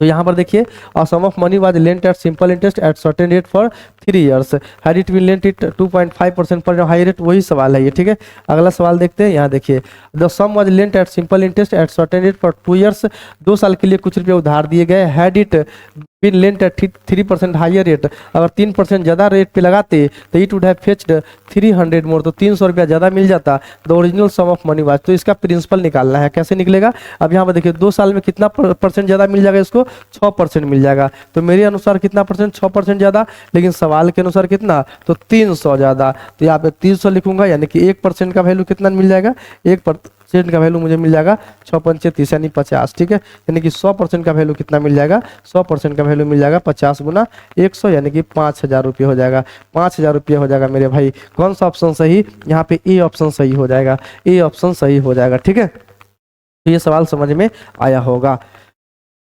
A: तो यहाँ पर देखिए, a sum of money was lent at simple interest at certain rate for 3 years, had it been lent at 2.5% पर हाई रेट, वही सवाल है ये। ठीक है, अगला सवाल देखते हैं। यहाँ देखिए, the sum was lent at simple interest at certain rate for 2 years, 2 साल के लिए कुछ रुपये उधार दिए गए। Had it been lent at 3% higher rate, अगर 3% ज़्यादा रेट पे लगाते तो it would have fetched 300 more, तो 300 रुपया ज़्यादा मिल जाता। The original sum of money was, तो इसका प्रिंसिपल निकालना है। कैसे निकलेगा, अब यहाँ पर देखिए 2 साल में कितना परसेंट ज़्यादा मिल जाएगा, इसको 6% मिल जाएगा। तो मेरे अनुसार कितना परसेंट, 6% ज़्यादा, लेकिन सवाल के अनुसार कितना, तो 300 ज़्यादा। तो यहाँ पे 300 लिखूंगा, यानी कि 1% का वैल्यू कितना मिल जाएगा, 1% का वैल्यू मुझे मिल जाएगा 6 पंचे 30 यानी 50। ठीक है, यानी कि 100% का वैल्यू कितना मिल जाएगा, 100% का वैल्यू मिल जाएगा 50 गुना 100, यानी कि 5000 रुपये हो जाएगा। 5000 रुपये हो जाएगा मेरे भाई। कौन सा ऑप्शन सही, यहाँ पे ए ऑप्शन सही हो जाएगा, ए ऑप्शन सही हो जाएगा। ठीक है, तो ये सवाल समझ में आया होगा।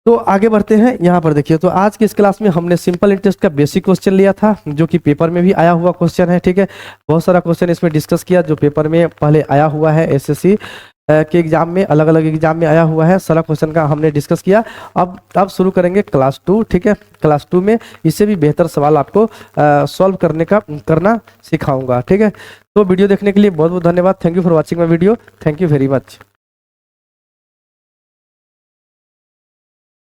A: तो आगे बढ़ते हैं। यहाँ पर देखिए, तो आज की इस क्लास में हमने सिंपल इंटरेस्ट का बेसिक क्वेश्चन लिया था, जो कि पेपर में भी आया हुआ क्वेश्चन है। ठीक है, बहुत सारा क्वेश्चन इसमें डिस्कस किया जो पेपर में पहले आया हुआ है, एसएससी के एग्जाम में, अलग अलग एग्जाम में आया हुआ है। सारा क्वेश्चन का हमने डिस्कस किया। अब शुरू करेंगे क्लास 2। ठीक है, क्लास 2 में इससे भी बेहतर सवाल आपको सॉल्व करना सिखाऊंगा। ठीक है, तो वीडियो देखने के लिए बहुत बहुत धन्यवाद। Thank you for watching my video. Thank you very much.